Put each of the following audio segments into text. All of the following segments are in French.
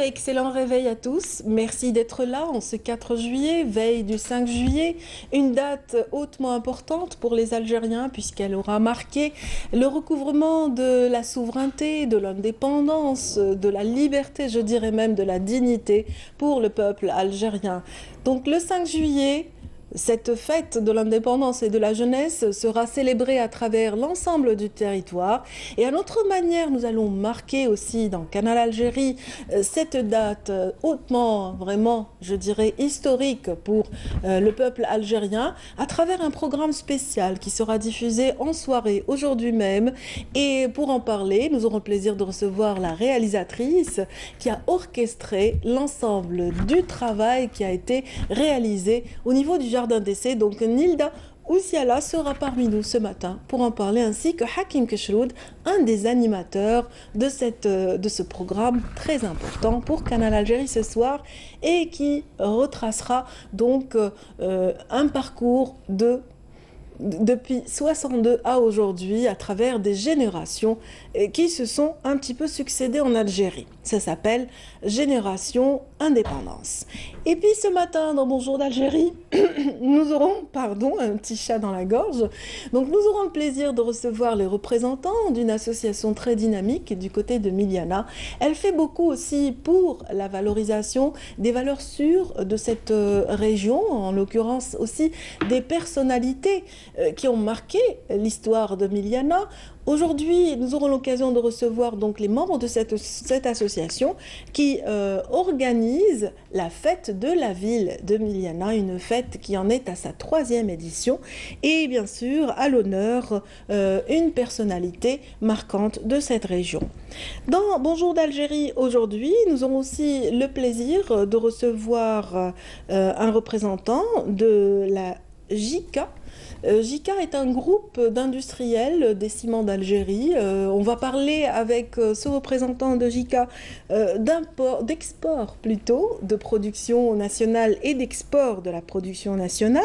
excellent réveil à tous. Merci d'être là en ce 4 juillet, veille du 5 juillet, une date hautement importante pour les Algériens puisqu'elle aura marqué le recouvrement de la souveraineté, de l'indépendance, de la liberté, je dirais même de la dignité pour le peuple algérien. Donc le 5 juillet, cette fête de l'indépendance et de la jeunesse sera célébrée à travers l'ensemble du territoire. Et à notre manière, nous allons marquer aussi dans Canal Algérie cette date hautement, vraiment, je dirais, historique pour le peuple algérien à travers un programme spécial qui sera diffusé en soirée aujourd'hui même. Et pour en parler, nous aurons le plaisir de recevoir la réalisatrice qui a orchestré l'ensemble du travail qui a été réalisé au niveau du Jardin d'essai. Donc Nilda Ousiala sera parmi nous ce matin pour en parler, ainsi que Hakim Keshroud, un des animateurs de ce programme très important pour Canal Algérie ce soir et qui retracera donc un parcours depuis 62 à aujourd'hui à travers des générations qui se sont un petit peu succédées en Algérie. Ça s'appelle Génération Indépendance. Et puis ce matin dans Bonjour d'Algérie, nous aurons, pardon, un petit chat dans la gorge, donc nous aurons le plaisir de recevoir les représentants d'une association très dynamique du côté de Miliana. Elle fait beaucoup aussi pour la valorisation des valeurs sûres de cette région, en l'occurrence aussi des personnalités qui ont marqué l'histoire de Miliana. Aujourd'hui, nous aurons l'occasion de recevoir donc les membres de cette association qui organise la fête de la ville de Miliana, une fête qui en est à sa 3e édition. Et bien sûr, à l'honneur, une personnalité marquante de cette région. Dans Bonjour d'Algérie aujourd'hui, nous aurons aussi le plaisir de recevoir un représentant de la JICA. JICA est un groupe d'industriels des ciments d'Algérie. On va parler avec ce représentant de JICA d'export plutôt, de production nationale et d'export de la production nationale,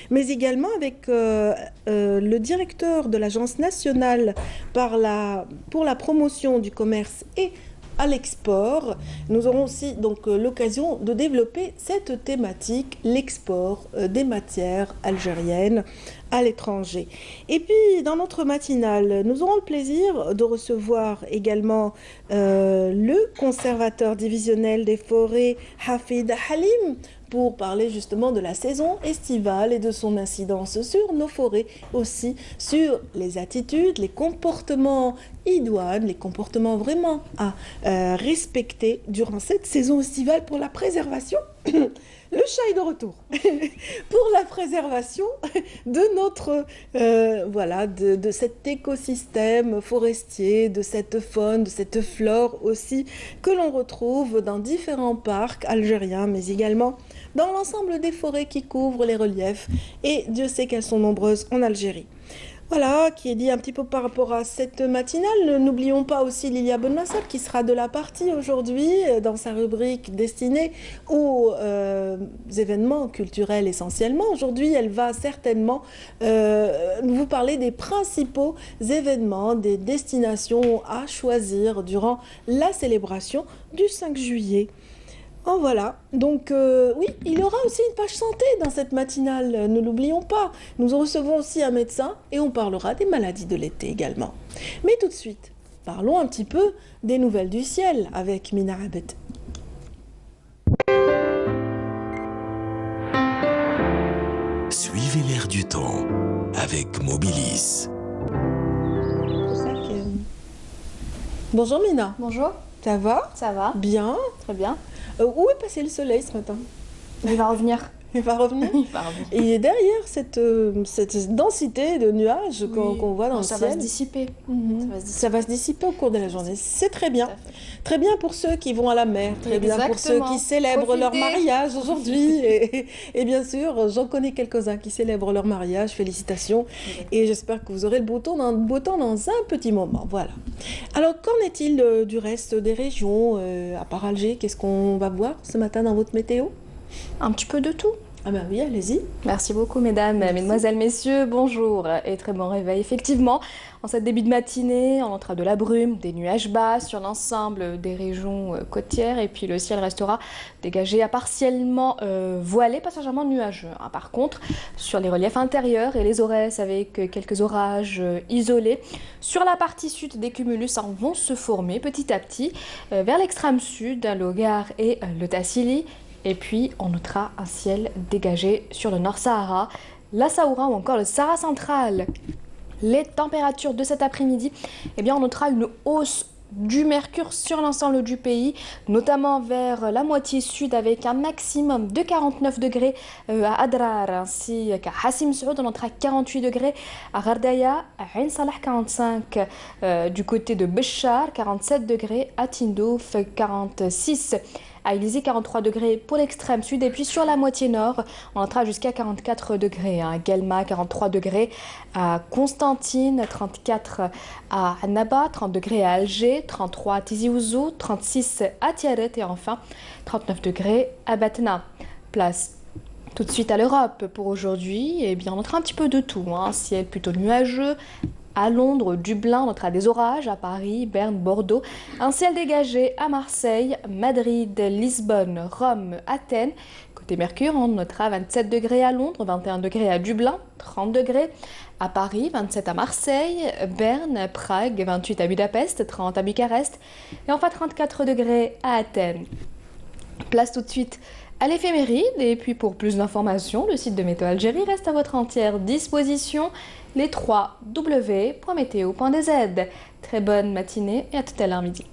mais également avec le directeur de l'Agence nationale pour la promotion du commerce et à l'export. Nous aurons aussi donc l'occasion de développer cette thématique, l'export des matières algériennes à l'étranger. Et puis dans notre matinale, nous aurons le plaisir de recevoir également le conservateur divisionnel des forêts, Hafid Halim, pour parler justement de la saison estivale et de son incidence sur nos forêts, aussi sur les attitudes, les comportements idoines, les comportements vraiment à respecter durant cette saison estivale pour la préservation. Le chat est de retour pour la préservation de notre voilà, de cet écosystème forestier, de cette faune, de cette flore aussi que l'on retrouve dans différents parcs algériens, mais également dans l'ensemble des forêts qui couvrent les reliefs, et Dieu sait qu'elles sont nombreuses en Algérie. Voilà, qui est dit un petit peu par rapport à cette matinale. N'oublions pas aussi Lilia Bennassar qui sera de la partie aujourd'hui dans sa rubrique destinée aux événements culturels essentiellement. Aujourd'hui, elle va certainement vous parler des principaux événements, des destinations à choisir durant la célébration du 5 juillet. Oh voilà, donc oui, il y aura aussi une page santé dans cette matinale, ne l'oublions pas. Nous recevons aussi un médecin et on parlera des maladies de l'été également. Mais tout de suite, parlons un petit peu des nouvelles du ciel avec Mina Abed. Suivez l'air du temps avec Mobilis. Bonjour Mina. Bonjour. Ça va? Ça va. Bien. Très bien. Où est passé le soleil ce matin? Il va revenir. Il va revenir. Il va revenir. Et il est derrière cette densité de nuages qu'on voit dans le ciel. Ça va se dissiper. Ça va se dissiper au cours de la journée. C'est très bien. Très bien pour ceux qui vont à la mer, très bien pour ceux qui célèbrent leur mariage aujourd'hui. Et bien sûr, j'en connais quelques-uns qui célèbrent leur mariage. Félicitations. Et j'espère que vous aurez le beau temps dans un petit moment. Voilà. Alors, qu'en est-il du reste des régions à part Alger? Qu'est-ce qu'on va voir ce matin dans votre météo? Un petit peu de tout. Ah ben oui, allez-y. Merci beaucoup, mesdames, mesdemoiselles, messieurs, bonjour et très bon réveil. Effectivement, en cette début de matinée, on entra de la brume, des nuages bas sur l'ensemble des régions côtières et puis le ciel restera dégagé à partiellement voilé, passagèrement nuageux. Par contre, sur les reliefs intérieurs et les Aurès avec quelques orages isolés, sur la partie sud des cumulus vont se former petit à petit vers l'extrême sud, le Gard et le Tassili. Et puis, on notera un ciel dégagé sur le Nord Sahara, la Saoura ou encore le Sahara central. Les températures de cet après-midi, eh bien, on notera une hausse du mercure sur l'ensemble du pays, notamment vers la moitié sud avec un maximum de 49 degrés à Adrar ainsi qu'à Hassim Saoud. On notera 48 degrés à Gardaya, à Ain Salah 45 du côté de Béchar, 47 degrés à Tindouf, 46 à Élysée, 43 degrés pour l'extrême sud. Et puis sur la moitié nord, on entra jusqu'à 44 degrés. À Guelma, 43 degrés. À Constantine, 34 à Annaba, 30 degrés à Alger, 33 à Tizi Ouzou, 36 à Tiaret et enfin 39 degrés à Batna. Place tout de suite à l'Europe pour aujourd'hui. Et bien, on notera un petit peu de tout. Ciel plutôt nuageux. À Londres, Dublin, on notera des orages, à Paris, Berne, Bordeaux, un ciel dégagé à Marseille, Madrid, Lisbonne, Rome, Athènes. Côté Mercure, on notera 27 degrés à Londres, 21 degrés à Dublin, 30 degrés à Paris, 27 à Marseille, Berne, Prague, 28 à Budapest, 30 à Bucarest et enfin 34 degrés à Athènes. Place tout de suite à l'éphéméride et puis pour plus d'informations, le site de Météo Algérie reste à votre entière disposition, les 3 w.meteo.dz. Très bonne matinée et à tout à l'heure midi.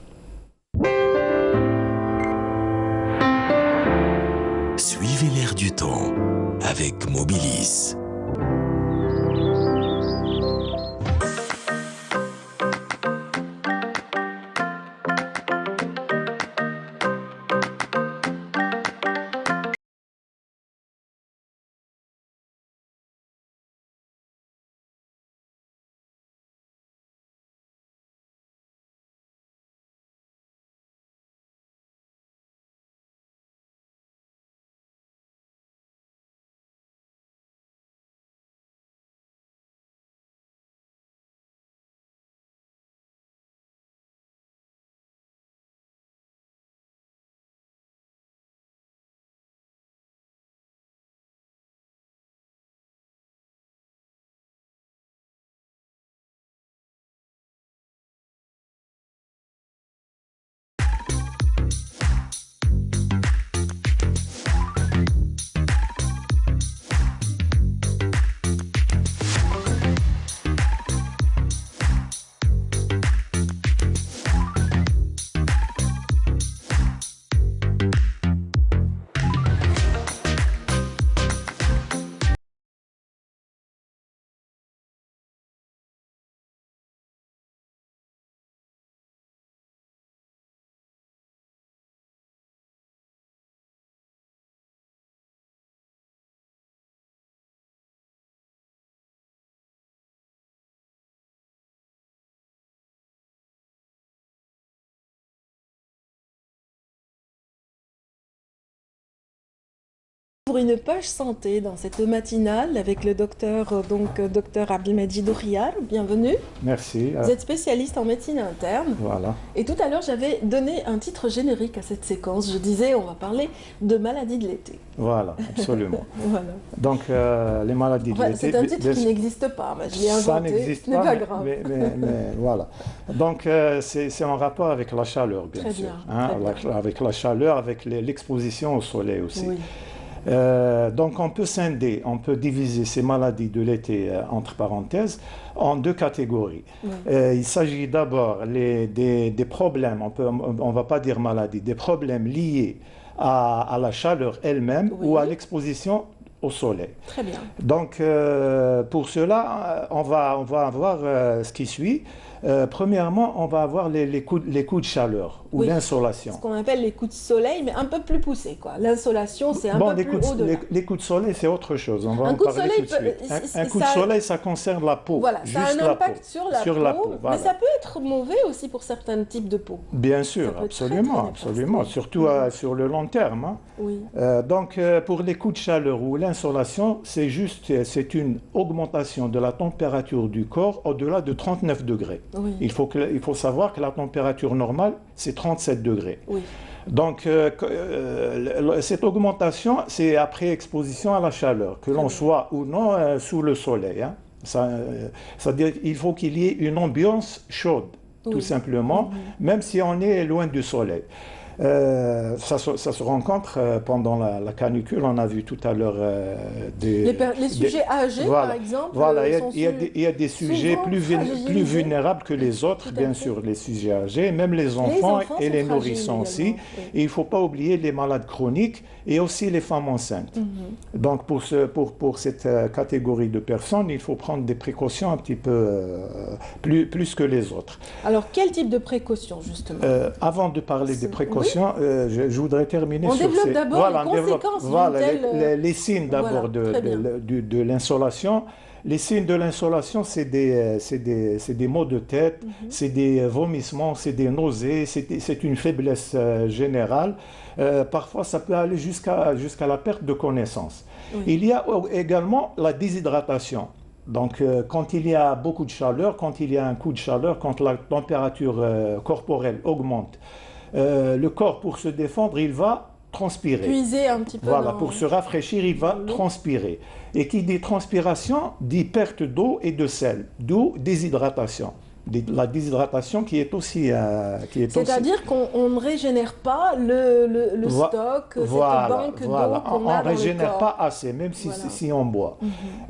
Suivez l'air du temps avec Mobilis. Pour une page santé dans cette matinale avec le docteur Abdelmajid Oukhiyar. Bienvenue. Merci. Vous êtes spécialiste en médecine interne. Voilà. Et tout à l'heure, j'avais donné un titre générique à cette séquence. Je disais, on va parler de maladies de l'été. Voilà, absolument. Voilà. Donc, les maladies de l'été... C'est un titre qui n'existe pas, mais je l'ai inventé. Ça n'existe pas, pas, grave. mais voilà. Donc, c'est en rapport avec la chaleur, bien très sûr. Bien, très bien. Avec la chaleur, avec l'exposition au soleil aussi. Oui. Donc on peut scinder, on peut diviser ces maladies de l'été, entre parenthèses, en deux catégories. Oui. Il s'agit d'abord des problèmes, on ne va pas dire maladies, des problèmes liés à la chaleur elle-même, oui, ou à l'exposition au soleil. Très bien. Donc, pour cela, on va avoir ce qui suit. Premièrement, on va avoir les coups de chaleur ou Oui. l'insolation. Ce qu'on appelle les coups de soleil, mais un peu plus poussés, quoi. L'insolation, c'est un peu plus haut de là. Les coups de soleil, c'est autre chose. On va Un en coup de parler soleil tout de suite. peut- Un coup de ça- soleil, ça concerne la peau. Voilà, ça a juste un la impact peau. sur la peau, voilà. mais ça peut être mauvais aussi pour certains types de peau. Bien Ça sûr, peut être très, absolument, très absolument. néfaste. Surtout sur le long terme. Hein. Oui. Donc, pour les coups de chaleur ou l'insolation, c'est une augmentation de la température du corps au-delà de 39 degrés. Oui. Il faut savoir que la température normale, c'est 37 degrés. Oui. Donc, cette augmentation, c'est après exposition à la chaleur, que l'on soit ou non sous le soleil. Hein. C'est-à-dire qu'il faut qu'il y ait une ambiance chaude, tout Oui. simplement, même si on est loin du soleil. Ça se rencontre pendant la canicule. On a vu tout à l'heure Les sujets âgés, voilà, par exemple, voilà, sont il y a des sujets souvent plus fragilisés. vulnérables que les autres, Tout à bien fait. sûr, les sujets âgés, même les enfants et sont les fragiles nourrissons aussi. également, oui. Et il ne faut pas oublier les malades chroniques et aussi les femmes enceintes. Donc pour cette catégorie de personnes, il faut prendre des précautions un petit peu plus que les autres. Alors, quel type de précaution, justement? Avant de parler des précautions, je voudrais terminer On sur développe ces... d'abord Voilà, les on développe- conséquences d'une voilà, telle, les signes d'abord voilà, très bien. de l'insolation. Les signes de l'insolation, c'est des maux de tête, c'est des vomissements, c'est des nausées, c'est une faiblesse générale. Parfois, ça peut aller jusqu'à la perte de connaissance. Oui. Il y a également la déshydratation. Donc, quand il y a beaucoup de chaleur, quand il y a un coup de chaleur, quand la température corporelle augmente, le corps, pour se défendre, il va transpirer. Puiser un petit peu Voilà, dans... pour se rafraîchir, il va l'eau. transpirer. Et qui dit transpiration, dit perte d'eau et de sel, d'eau déshydratation. La déshydratation qui est aussi... C'est-à-dire qu'on ne régénère pas le stock, cette banque d'eau qu'on a On dans ne le régénère corps. pas assez, même Voilà. si on boit.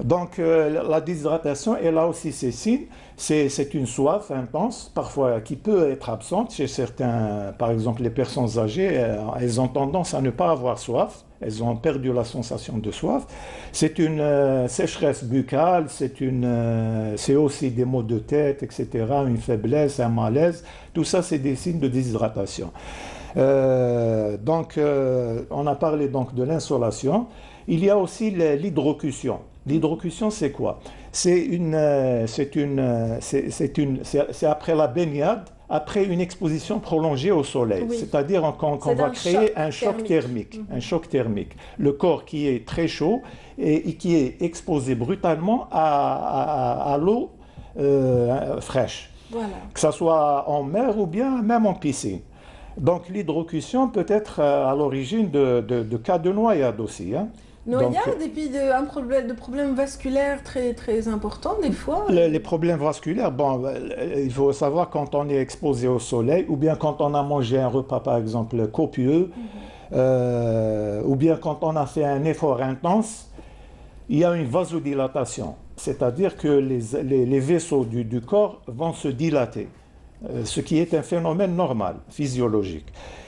Donc, la déshydratation, elle a aussi ses signes. C'est une soif intense, parfois qui peut être absente chez certains, par exemple les personnes âgées, elles ont tendance à ne pas avoir soif. Elles ont perdu la sensation de soif. C'est une sécheresse buccale, c'est aussi des maux de tête, etc., une faiblesse, un malaise. Tout ça, c'est des signes de déshydratation. Donc, on a parlé donc de l'insolation. Il y a aussi l'hydrocution. L'hydrocution, c'est quoi? C'est après la baignade, après une exposition prolongée au soleil. Oui. C'est-à-dire qu'on C'est va un créer choc un choc thermique. thermique. Un choc thermique. Le corps qui est très chaud et qui est exposé brutalement à l'eau fraîche. Voilà. Que ce soit en mer ou bien même en piscine. Donc l'hydrocution peut être à l'origine de cas de noyade aussi. Hein. Noyade et puis de problèmes vasculaires très, très importants des fois. Les problèmes vasculaires, bon, il faut savoir quand on est exposé au soleil ou bien quand on a mangé un repas par exemple copieux ou bien quand on a fait un effort intense, il y a une vasodilatation. C'est-à-dire que les vaisseaux du corps vont se dilater. Ce qui est un phénomène normal, physiologique.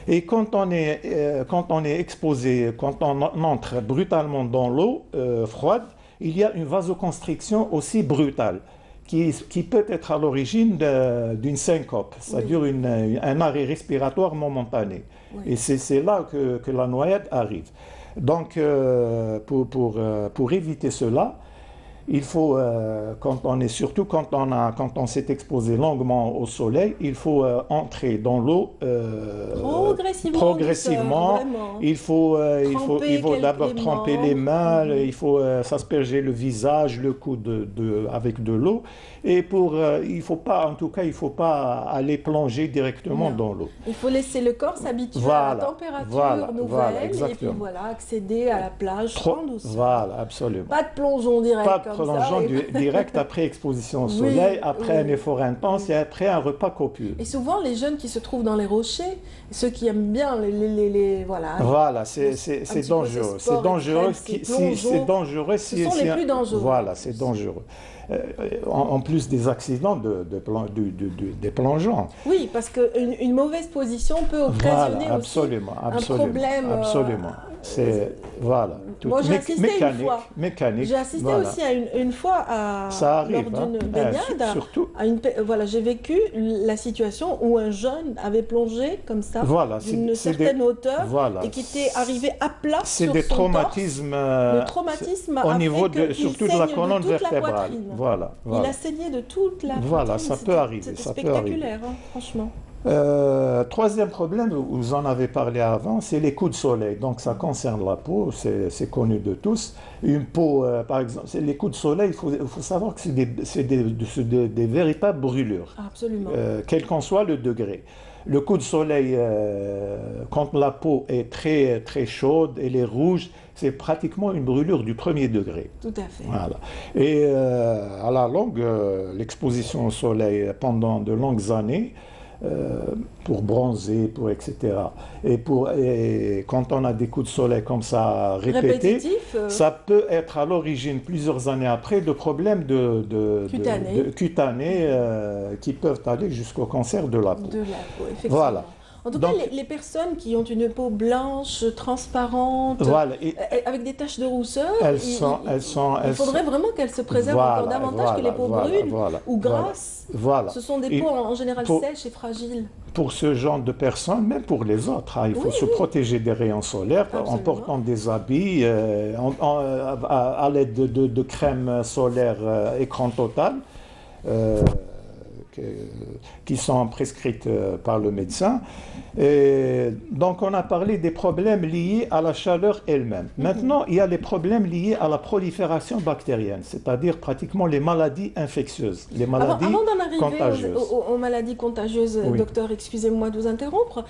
Et quand on est exposé, quand on entre brutalement dans l'eau froide, il y a une vasoconstriction aussi brutale qui peut être à l'origine d'une syncope, c'est-à-dire un arrêt respiratoire momentané. Oui. Et c'est là que la noyade arrive. Donc, pour éviter cela, il faut, quand on s'est exposé longuement au soleil, il faut entrer dans l'eau progressivement. Douceur, vraiment. Il faut d'abord quelques tremper les membres. mains, il faut s'asperger le visage, le cou avec de l'eau. Et il faut pas aller plonger directement Non. dans l'eau. Il faut laisser le corps s'habituer à la température nouvelle et puis voilà, accéder à la plage en douceur. Voilà, absolument. Pas de plongeon direct Pas de comme prolongeant ça. direct après exposition au Oui, soleil, après un oui. effort intense et après un repas copieux. Et souvent, les jeunes qui se trouvent dans les rochers, ceux qui aiment bien voilà. Voilà, un c'est petit peu dangereux. ce sport C'est dangereux. extrême, ces plongeons, C'est dangereux si ce sont les plus dangereux. Voilà, c'est dangereux. en plus des accidents des plongeons. Oui, parce qu'une mauvaise position peut occasionner Voilà, aussi absolument, un problème. absolument. C'est voilà. Moi, j'ai assisté une fois. Mécanique. J'ai assisté voilà. aussi à une fois Ça arrive, lors d'une hein. baignade. Surtout. Voilà, j'ai vécu la situation où un jeune avait plongé comme ça Voilà, d'une certaine hauteur voilà. et qui était arrivé à plat C'est sur des son traumatismes. Le traumatisme au a niveau fait qu'il surtout de saigne la colonne toute la vertébrale. poitrine. Voilà, Il voilà. a saigné de toute la Voilà, poitrine. ça peut arriver, C'était ça peut spectaculaire, hein, franchement. Troisième problème, vous en avez parlé avant, c'est les coups de soleil. Donc ça concerne la peau, c'est connu de tous. Une peau, par exemple, les coups de soleil, il faut savoir que c'est des véritables brûlures, Absolument. quel qu'en soit le degré. Le coup de soleil, quand la peau est très, très chaude, elle est rouge, c'est pratiquement une brûlure du premier degré. Tout à fait. Voilà. Et à la longue, l'exposition au soleil pendant de longues années, pour bronzer, pour etc. Et quand on a des coups de soleil comme ça répétés, ça peut être à l'origine, plusieurs années après, de problèmes cutanés qui peuvent aller jusqu'au cancer de la peau. De la peau, effectivement. Voilà. En tout cas, les personnes qui ont une peau blanche, transparente, voilà. avec des taches de rousseur, il faudrait vraiment qu'elles se préservent encore davantage que les peaux brunes ou grasses. Voilà. Ce sont des peaux en général sèches et fragiles. Pour ce genre de personnes, même pour les autres, il faut se protéger des rayons solaires. Absolument. En portant des habits, à l'aide de crèmes solaires écran total. Qui sont prescrites par le médecin. Et donc on a parlé des problèmes liés à la chaleur elle-même. Maintenant, il y a les problèmes liés à la prolifération bactérienne, c'est-à-dire pratiquement les maladies infectieuses, les maladies avant d'en arriver contagieuses. Aux maladies contagieuses, docteur, excusez-moi de vous interrompre,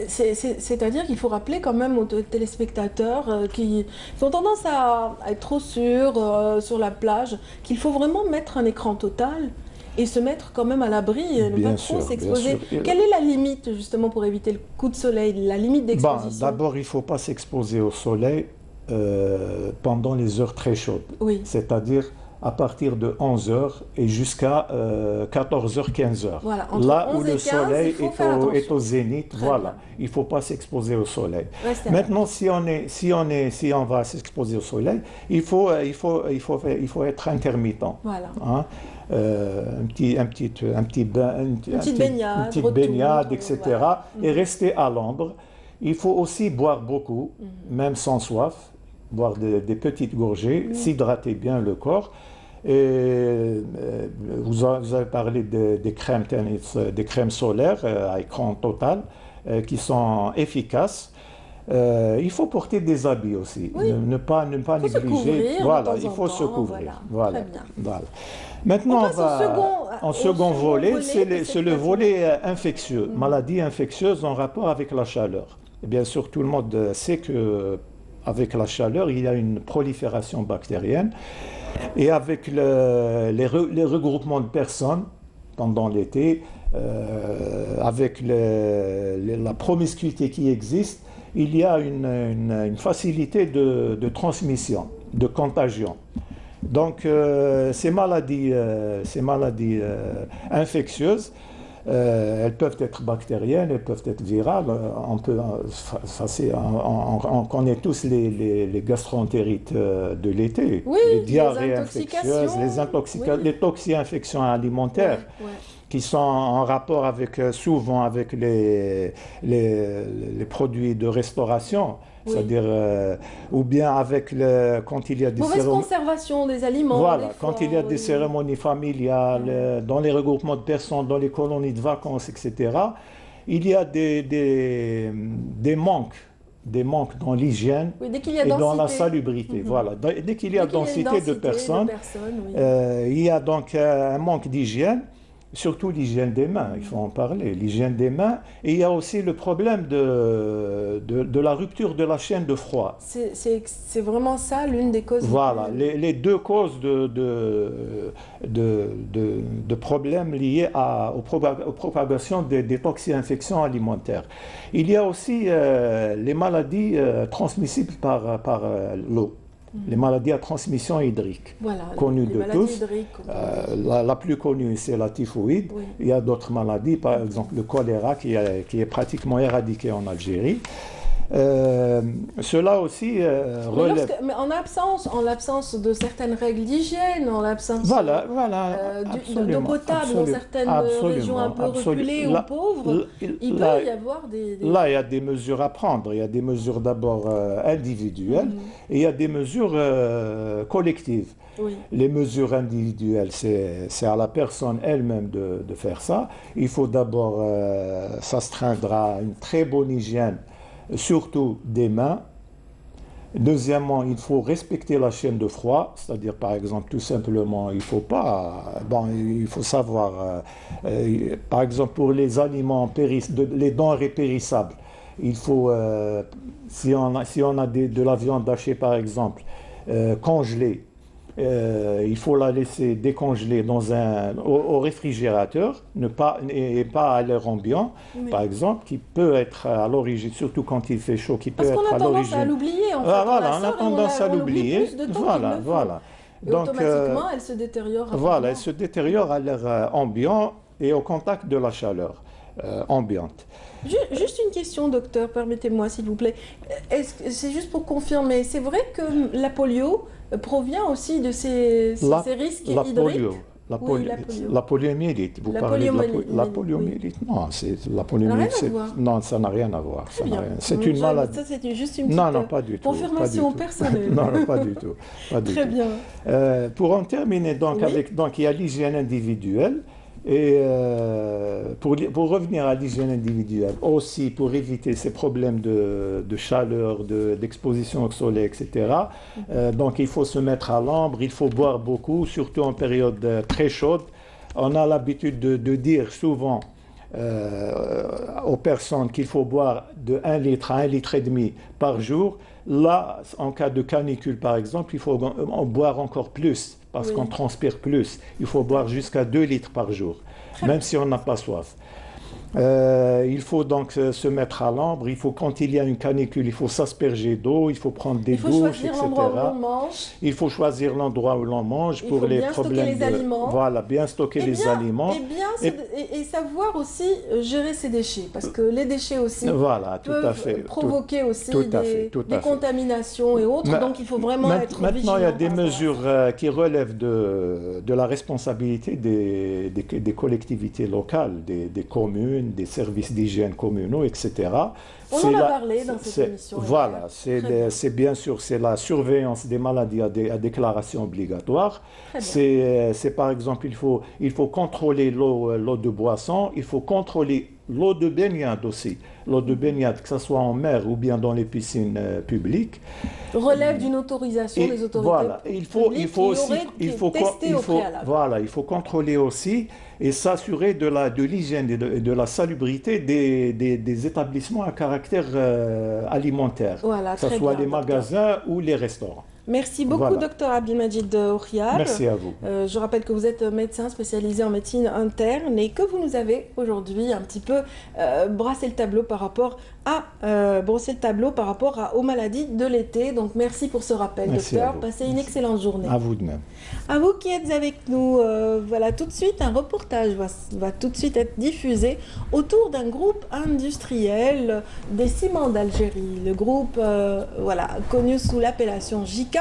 c'est-à-dire qu'il faut rappeler quand même aux téléspectateurs qui ont tendance à être trop sûrs sur la plage qu'il faut vraiment mettre un écran total et se mettre quand même à l'abri, ne pas trop s'exposer. Quelle est la limite justement pour éviter le coup de soleil, la limite d'exposition? D'abord, il ne faut pas s'exposer au soleil pendant les heures très chaudes. Oui. C'est-à-dire à partir de 11h et jusqu'à 14h, 15h. Voilà, là où le soleil est au zénith, voilà. Il ne faut pas s'exposer au soleil. Maintenant, si on va s'exposer au soleil, il faut être intermittent. Voilà. Hein? Une petite baignade, etc. Voilà. Et rester à l'ombre. Il faut aussi boire beaucoup, même sans soif, boire des petites gorgées, s'hydrater bien le corps. Et vous avez parlé des crèmes solaires à écran total qui sont efficaces. Il faut porter des habits aussi, ne pas négliger. Voilà, il faut se couvrir. Voilà. Très bien. Voilà. Maintenant, en second volet, c'est le volet infectieux, maladie infectieuse en rapport avec la chaleur. Et bien sûr, tout le monde sait que avec la chaleur, il y a une prolifération bactérienne. Et avec les regroupements de personnes pendant l'été, avec la promiscuité qui existe, il y a une facilité de transmission, de contagion. Donc ces maladies infectieuses, elles peuvent être bactériennes, elles peuvent être virales. On connaît tous les gastroentérites de l'été, les diarrhées infectieuses, les toxi-infections alimentaires. Qui sont en rapport souvent avec les produits de restauration. C'est-à-dire, ou bien quand il y a des mauvaise conservation des aliments. Voilà, quand il y a des cérémonies familiales, dans les regroupements de personnes, dans les colonies de vacances, etc., il y a des manques dans l'hygiène et dans la salubrité. Voilà. Dès qu'il y a densité de personnes, il y a donc un manque d'hygiène. Surtout l'hygiène des mains, il faut en parler, l'hygiène des mains. Et il y a aussi le problème de la rupture de la chaîne de froid. C'est vraiment ça l'une des causes. Voilà, les deux causes de problèmes liés aux propagations des toxi-infections alimentaires. Il y a aussi les maladies transmissibles par l'eau. les maladies à transmission hydrique, Voilà, connues les de maladies tous. hydriques. La plus connue, c'est la typhoïde. Oui. Il y a d'autres maladies, par exemple le choléra qui est pratiquement éradiqué en Algérie. Cela aussi relève. Mais en l'absence de certaines règles d'hygiène, en l'absence Voilà, d'eau potable dans certaines régions un peu reculées ou pauvres, il peut y avoir des... Là, il y a des mesures à prendre. Il y a des mesures d'abord individuelles et il y a des mesures collectives. Oui. Les mesures individuelles, c'est à la personne elle-même de faire ça. Il faut d'abord s'astreindre à une très bonne hygiène, surtout des mains. Deuxièmement, il faut respecter la chaîne de froid, c'est-à-dire par exemple tout simplement, il faut savoir, par exemple pour les aliments les denrées périssables, il faut, si on a de la viande hachée par exemple, congelée, il faut la laisser décongeler au réfrigérateur, pas à l'air ambiant, par exemple, qui peut être à l'origine, surtout quand il fait chaud, qui peut être à l'origine. Parce qu'on a tendance à l'oublier, en fait. Voilà, on a tendance à l'oublier. Voilà. Donc, automatiquement, elle se détériore. Voilà, elle se détériore à l'air ambiant et au contact de la chaleur ambiante. Juste une question, docteur, permettez-moi, s'il vous plaît. C'est juste pour confirmer, c'est vrai que la polio provient aussi de ces risques hydriques? La poliomyélite. Vous parlez de la poliomyélite? Oui. Non, la poliomyélite, non, ça n'a rien à voir. C'est une maladie. Ça, c'était juste une petite pas du tout, confirmation personnelle. Non, pas du tout. Très bien. Pour en terminer, donc, il y a l'hygiène individuelle. Et pour revenir à l'hygiène individuelle, aussi pour éviter ces problèmes de chaleur, d'exposition au soleil, etc. Donc il faut se mettre à l'ombre, il faut boire beaucoup, surtout en période très chaude. On a l'habitude de dire souvent aux personnes qu'il faut boire de 1 litre à 1,5 litre par jour. Là, en cas de canicule par exemple, il faut en boire encore plus, parce qu'on transpire plus. Il faut boire jusqu'à 2 litres par jour, même si on n'a pas soif. Il faut donc se mettre à l'ombre. Il faut, quand il y a une canicule, il faut s'asperger d'eau, il faut prendre des douches, etc. Il faut choisir l'endroit où l'on mange pour les problèmes. Voilà, bien stocker les aliments. Et savoir aussi gérer ses déchets, parce que les déchets aussi peuvent provoquer aussi des contaminations et autres. Donc il faut vraiment être vigilant. Maintenant, il y a des mesures qui relèvent de la responsabilité des collectivités locales, des communes, des services d'hygiène communaux, etc. On en a parlé dans cette émission. Voilà, c'est bien sûr la surveillance des maladies à déclaration obligatoire. C'est par exemple, il faut contrôler l'eau de boisson, il faut contrôler l'eau de baignade aussi. L'eau de baignade, que ce soit en mer ou bien dans les piscines publiques. Relève d'une autorisation des autorités. Voilà, il faut contrôler aussi et s'assurer de l'hygiène et de la salubrité des établissements à caractère alimentaire, que ce soit les magasins ou les restaurants. Merci beaucoup, docteur Abdelmajid Oukhiyar. Merci à vous. Je rappelle que vous êtes médecin spécialisé en médecine interne et que vous nous avez aujourd'hui un petit peu brassé le tableau par rapport aux maladies de l'été. Donc merci pour ce rappel, docteur. Passez une excellente journée. À vous de même. À vous qui êtes avec nous, voilà, tout de suite un reportage va tout de suite être diffusé autour d'un groupe industriel des ciments d'Algérie. Le groupe connu sous l'appellation JICA.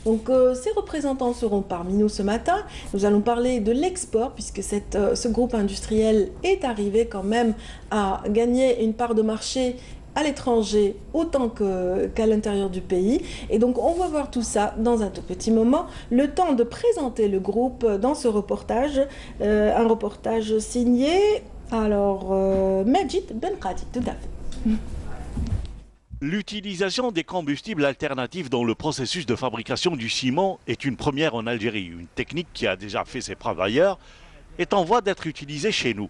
Donc ces représentants seront parmi nous ce matin. Nous allons parler de l'export puisque ce groupe industriel est arrivé quand même à gagner une part de marché à l'étranger autant qu'à l'intérieur du pays. Et donc on va voir tout ça dans un tout petit moment. Le temps de présenter le groupe dans ce reportage, un reportage signé Majid Benqadi, tout à fait. L'utilisation des combustibles alternatifs dans le processus de fabrication du ciment est une première en Algérie. Une technique qui a déjà fait ses preuves ailleurs est en voie d'être utilisée chez nous,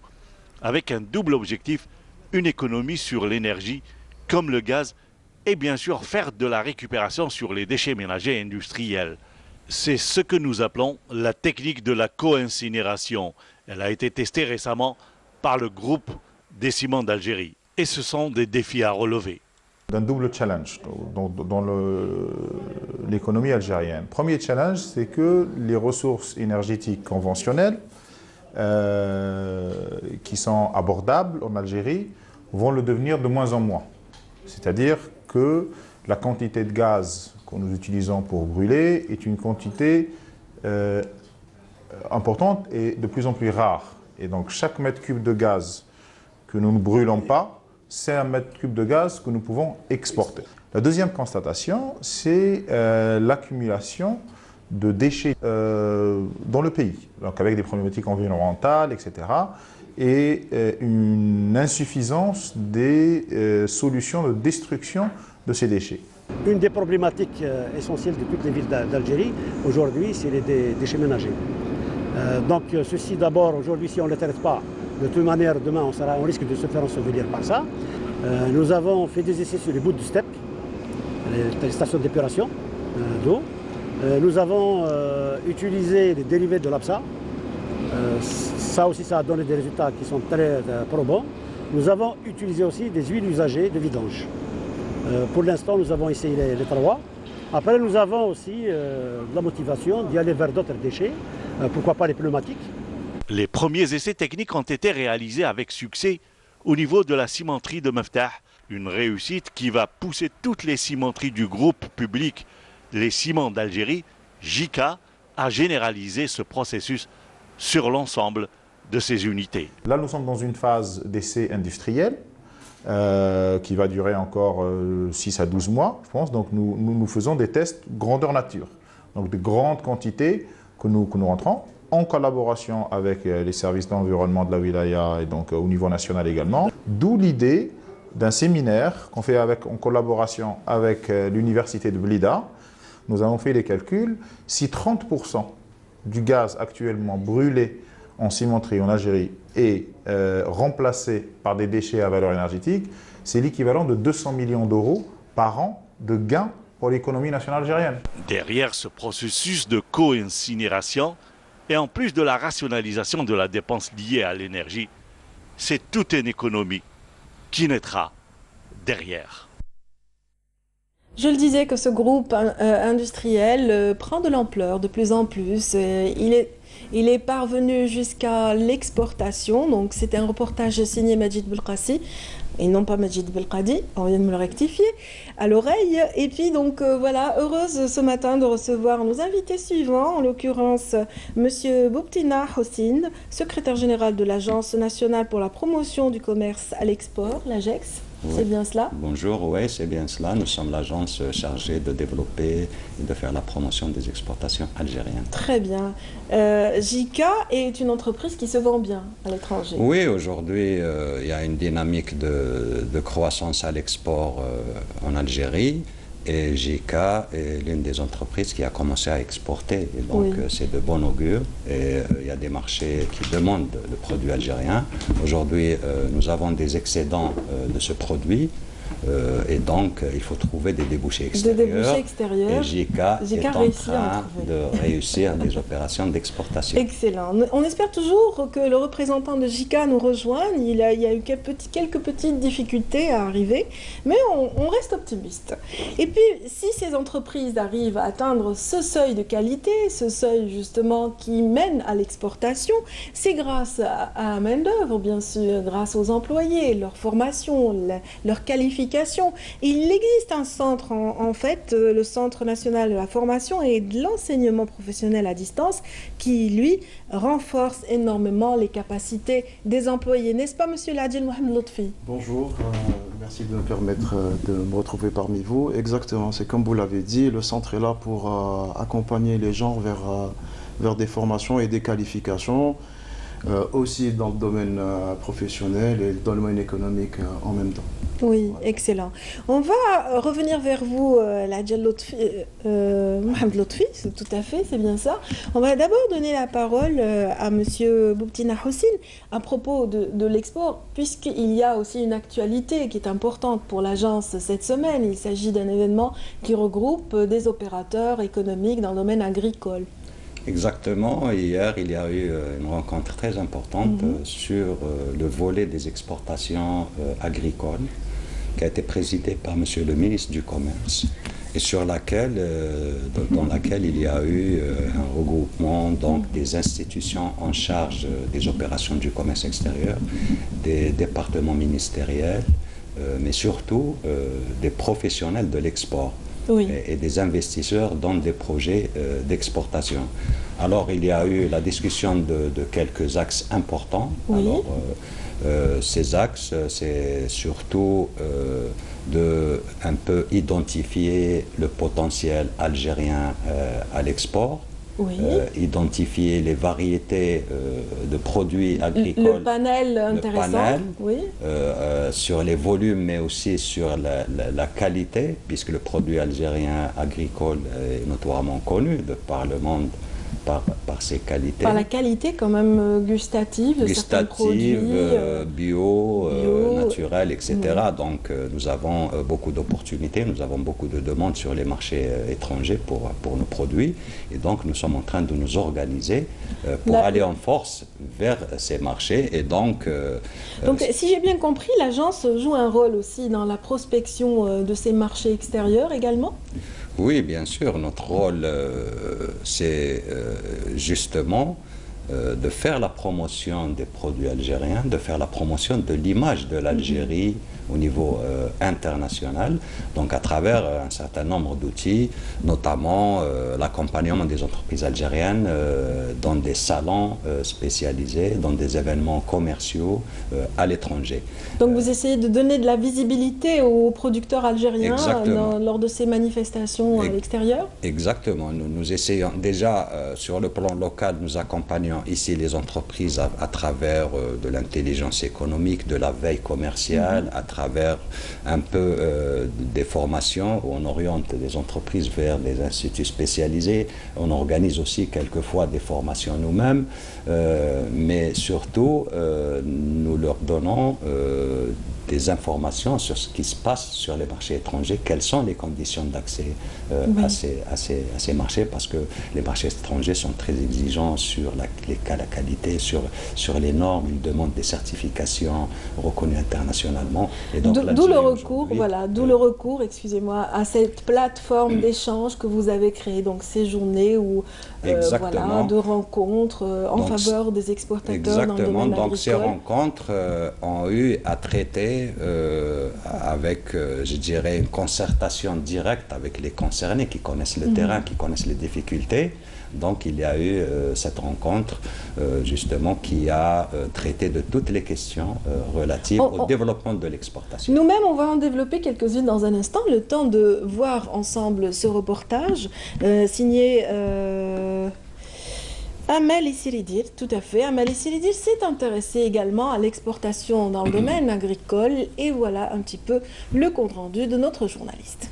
avec un double objectif, une économie sur l'énergie comme le gaz et bien sûr faire de la récupération sur les déchets ménagers industriels. C'est ce que nous appelons la technique de la co-incinération. Elle a été testée récemment par le groupe des ciments d'Algérie et ce sont des défis à relever. D'un double challenge dans l'économie algérienne. Premier challenge, c'est que les ressources énergétiques conventionnelles qui sont abordables en Algérie vont le devenir de moins en moins. C'est-à-dire que la quantité de gaz que nous utilisons pour brûler est une quantité importante et de plus en plus rare. Et donc chaque mètre cube de gaz que nous ne brûlons pas, c'est un mètre cube de gaz que nous pouvons exporter. La deuxième constatation, c'est l'accumulation de déchets dans le pays, donc avec des problématiques environnementales, etc., et une insuffisance des solutions de destruction de ces déchets. Une des problématiques essentielles de toutes les villes d'Algérie, aujourd'hui, c'est les déchets ménagers. Donc ceci d'abord, aujourd'hui, si on ne les traite pas, de toute manière, demain, on risque de se faire ensevelir par ça. Nous avons fait des essais sur les bouts du steppe, les stations d'épuration d'eau. Nous avons utilisé les dérivés de l'APSA. Ça aussi, ça a donné des résultats qui sont très probants. Nous avons utilisé aussi des huiles usagées de vidange. Pour l'instant, nous avons essayé les trois. Après, nous avons aussi de la motivation d'y aller vers d'autres déchets, pourquoi pas les pneumatiques. Les premiers essais techniques ont été réalisés avec succès au niveau de la cimenterie de Meftah. Une réussite qui va pousser toutes les cimenteries du groupe public, les Ciments d'Algérie, JICA, à généraliser ce processus sur l'ensemble de ces unités. Là, nous sommes dans une phase d'essai industriel qui va durer encore 6 à 12 mois, je pense. Donc nous faisons des tests grandeur nature, donc de grandes quantités que nous rentrons, en collaboration avec les services d'environnement de la wilaya et donc au niveau national également. D'où l'idée d'un séminaire qu'on fait en collaboration avec l'université de Blida. Nous avons fait les calculs. Si 30% du gaz actuellement brûlé en cimenterie en Algérie est remplacé par des déchets à valeur énergétique, c'est l'équivalent de 200 millions d'euros par an de gains pour l'économie nationale algérienne. Derrière ce processus de co-incinération, et en plus de la rationalisation de la dépense liée à l'énergie, c'est toute une économie qui naîtra derrière. Je le disais que ce groupe industriel prend de l'ampleur de plus en plus. Il est parvenu jusqu'à l'exportation. Donc c'était un reportage signé Majid Belkacsi et non pas Majid Belkadi, on vient de me le rectifier, à l'oreille. Et puis donc voilà, heureuse ce matin de recevoir nos invités suivants, en l'occurrence Monsieur Boubtina Hossin, secrétaire général de l'Agence nationale pour la promotion du commerce à l'export, l'AGEX. Oui. C'est bien cela? Bonjour, oui, c'est bien cela. Nous sommes l'agence chargée de développer et de faire la promotion des exportations algériennes. Très bien. JICA est une entreprise qui se vend bien à l'étranger. Oui, aujourd'hui, il y a une dynamique de croissance à l'export en Algérie. Et JICA est l'une des entreprises qui a commencé à exporter. Et donc, c'est de bon augure. Et il y a des marchés qui demandent le produit algérien. Aujourd'hui, nous avons des excédents de ce produit. Et donc, il faut trouver des débouchés extérieurs. Et JICA est en train de réussir des opérations d'exportation. Excellent. On espère toujours que le représentant de JICA nous rejoigne. Il y a eu quelques petites difficultés à arriver, mais on reste optimiste. Et puis, si ces entreprises arrivent à atteindre ce seuil de qualité, ce seuil justement qui mène à l'exportation, c'est grâce à la main-d'œuvre, bien sûr, grâce aux employés, leur formation, leur qualification. Il existe un centre, en fait, le Centre national de la formation et de l'enseignement professionnel à distance, qui, lui, renforce énormément les capacités des employés. N'est-ce pas, Monsieur Ladjil Mohamed Lotfi? Bonjour, merci de me permettre de me retrouver parmi vous. Exactement, c'est comme vous l'avez dit, le centre est là pour accompagner les gens vers des formations et des qualifications, aussi dans le domaine professionnel et dans le domaine économique en même temps. Oui, excellent. On va revenir vers vous, Ladjil Lotfi, Mohamed Lotfi, tout à fait, c'est bien ça. On va d'abord donner la parole à Monsieur Boubtina Hossin à propos de l'export, puisqu'il y a aussi une actualité qui est importante pour l'agence cette semaine. Il s'agit d'un événement qui regroupe des opérateurs économiques dans le domaine agricole. Exactement. Hier, il y a eu une rencontre très importante sur le volet des exportations agricoles. qui a été présidée par Monsieur le ministre du Commerce et sur laquelle, dans laquelle il y a eu un regroupement donc, des institutions en charge des opérations du commerce extérieur, des départements ministériels, mais surtout des professionnels de l'export. Oui. Et des investisseurs dans des projets d'exportation. Alors, il y a eu la discussion de quelques axes importants. Oui. Alors, ces axes, c'est surtout de un peu identifier le potentiel algérien à l'export. Oui. Identifier les variétés de produits agricoles. Le panel intéressant. Le panel, oui. Sur les volumes, mais aussi sur la qualité, puisque le produit algérien agricole est notoirement connu de par le monde. Par ses qualités. Par la qualité quand même gustative de certains produits. Bio, naturel, etc. Oui. Donc nous avons beaucoup d'opportunités, nous avons beaucoup de demandes sur les marchés étrangers pour nos produits. Et donc nous sommes en train de nous organiser pour aller en force vers ces marchés. Et donc si j'ai bien compris, l'agence joue un rôle aussi dans la prospection de ces marchés extérieurs également? Oui, bien sûr. Notre rôle, c'est justement de faire la promotion des produits algériens, de faire la promotion de l'image de l'Algérie au niveau international, donc à travers un certain nombre d'outils, notamment l'accompagnement des entreprises algériennes dans des salons spécialisés, dans des événements commerciaux à l'étranger. Donc vous essayez de donner de la visibilité aux producteurs algériens lors de ces manifestations à l'extérieur? Exactement. Nous essayons déjà, sur le plan local, nous accompagnons ici les entreprises à travers de l'intelligence économique, de la veille commerciale, à travers un peu des formations où on oriente les entreprises vers des instituts spécialisés. On organise aussi quelquefois des formations nous-mêmes, mais surtout nous leur donnons des informations sur ce qui se passe sur les marchés étrangers, quelles sont les conditions d'accès à ces marchés, parce que les marchés étrangers sont très exigeants sur la qualité, sur les normes, ils demandent des certifications reconnues internationalement. D'où le recours, le recours, excusez-moi, à cette plateforme d'échange que vous avez créée, donc ces journées où, de rencontres en faveur des exportateurs dans le domaine agricole. Donc ces rencontres ont eu à traiter avec, je dirais, une concertation directe avec les concernés qui connaissent le terrain, qui connaissent les difficultés. Donc il y a eu cette rencontre justement qui a traité de toutes les questions relatives au développement de l'exportation. Nous-mêmes, on va en développer quelques-unes dans un instant, le temps de voir ensemble ce reportage signé Amel Issiridir, tout à fait. Amel Issiridir s'est intéressé également à l'exportation dans le domaine agricole et voilà un petit peu le compte-rendu de notre journaliste.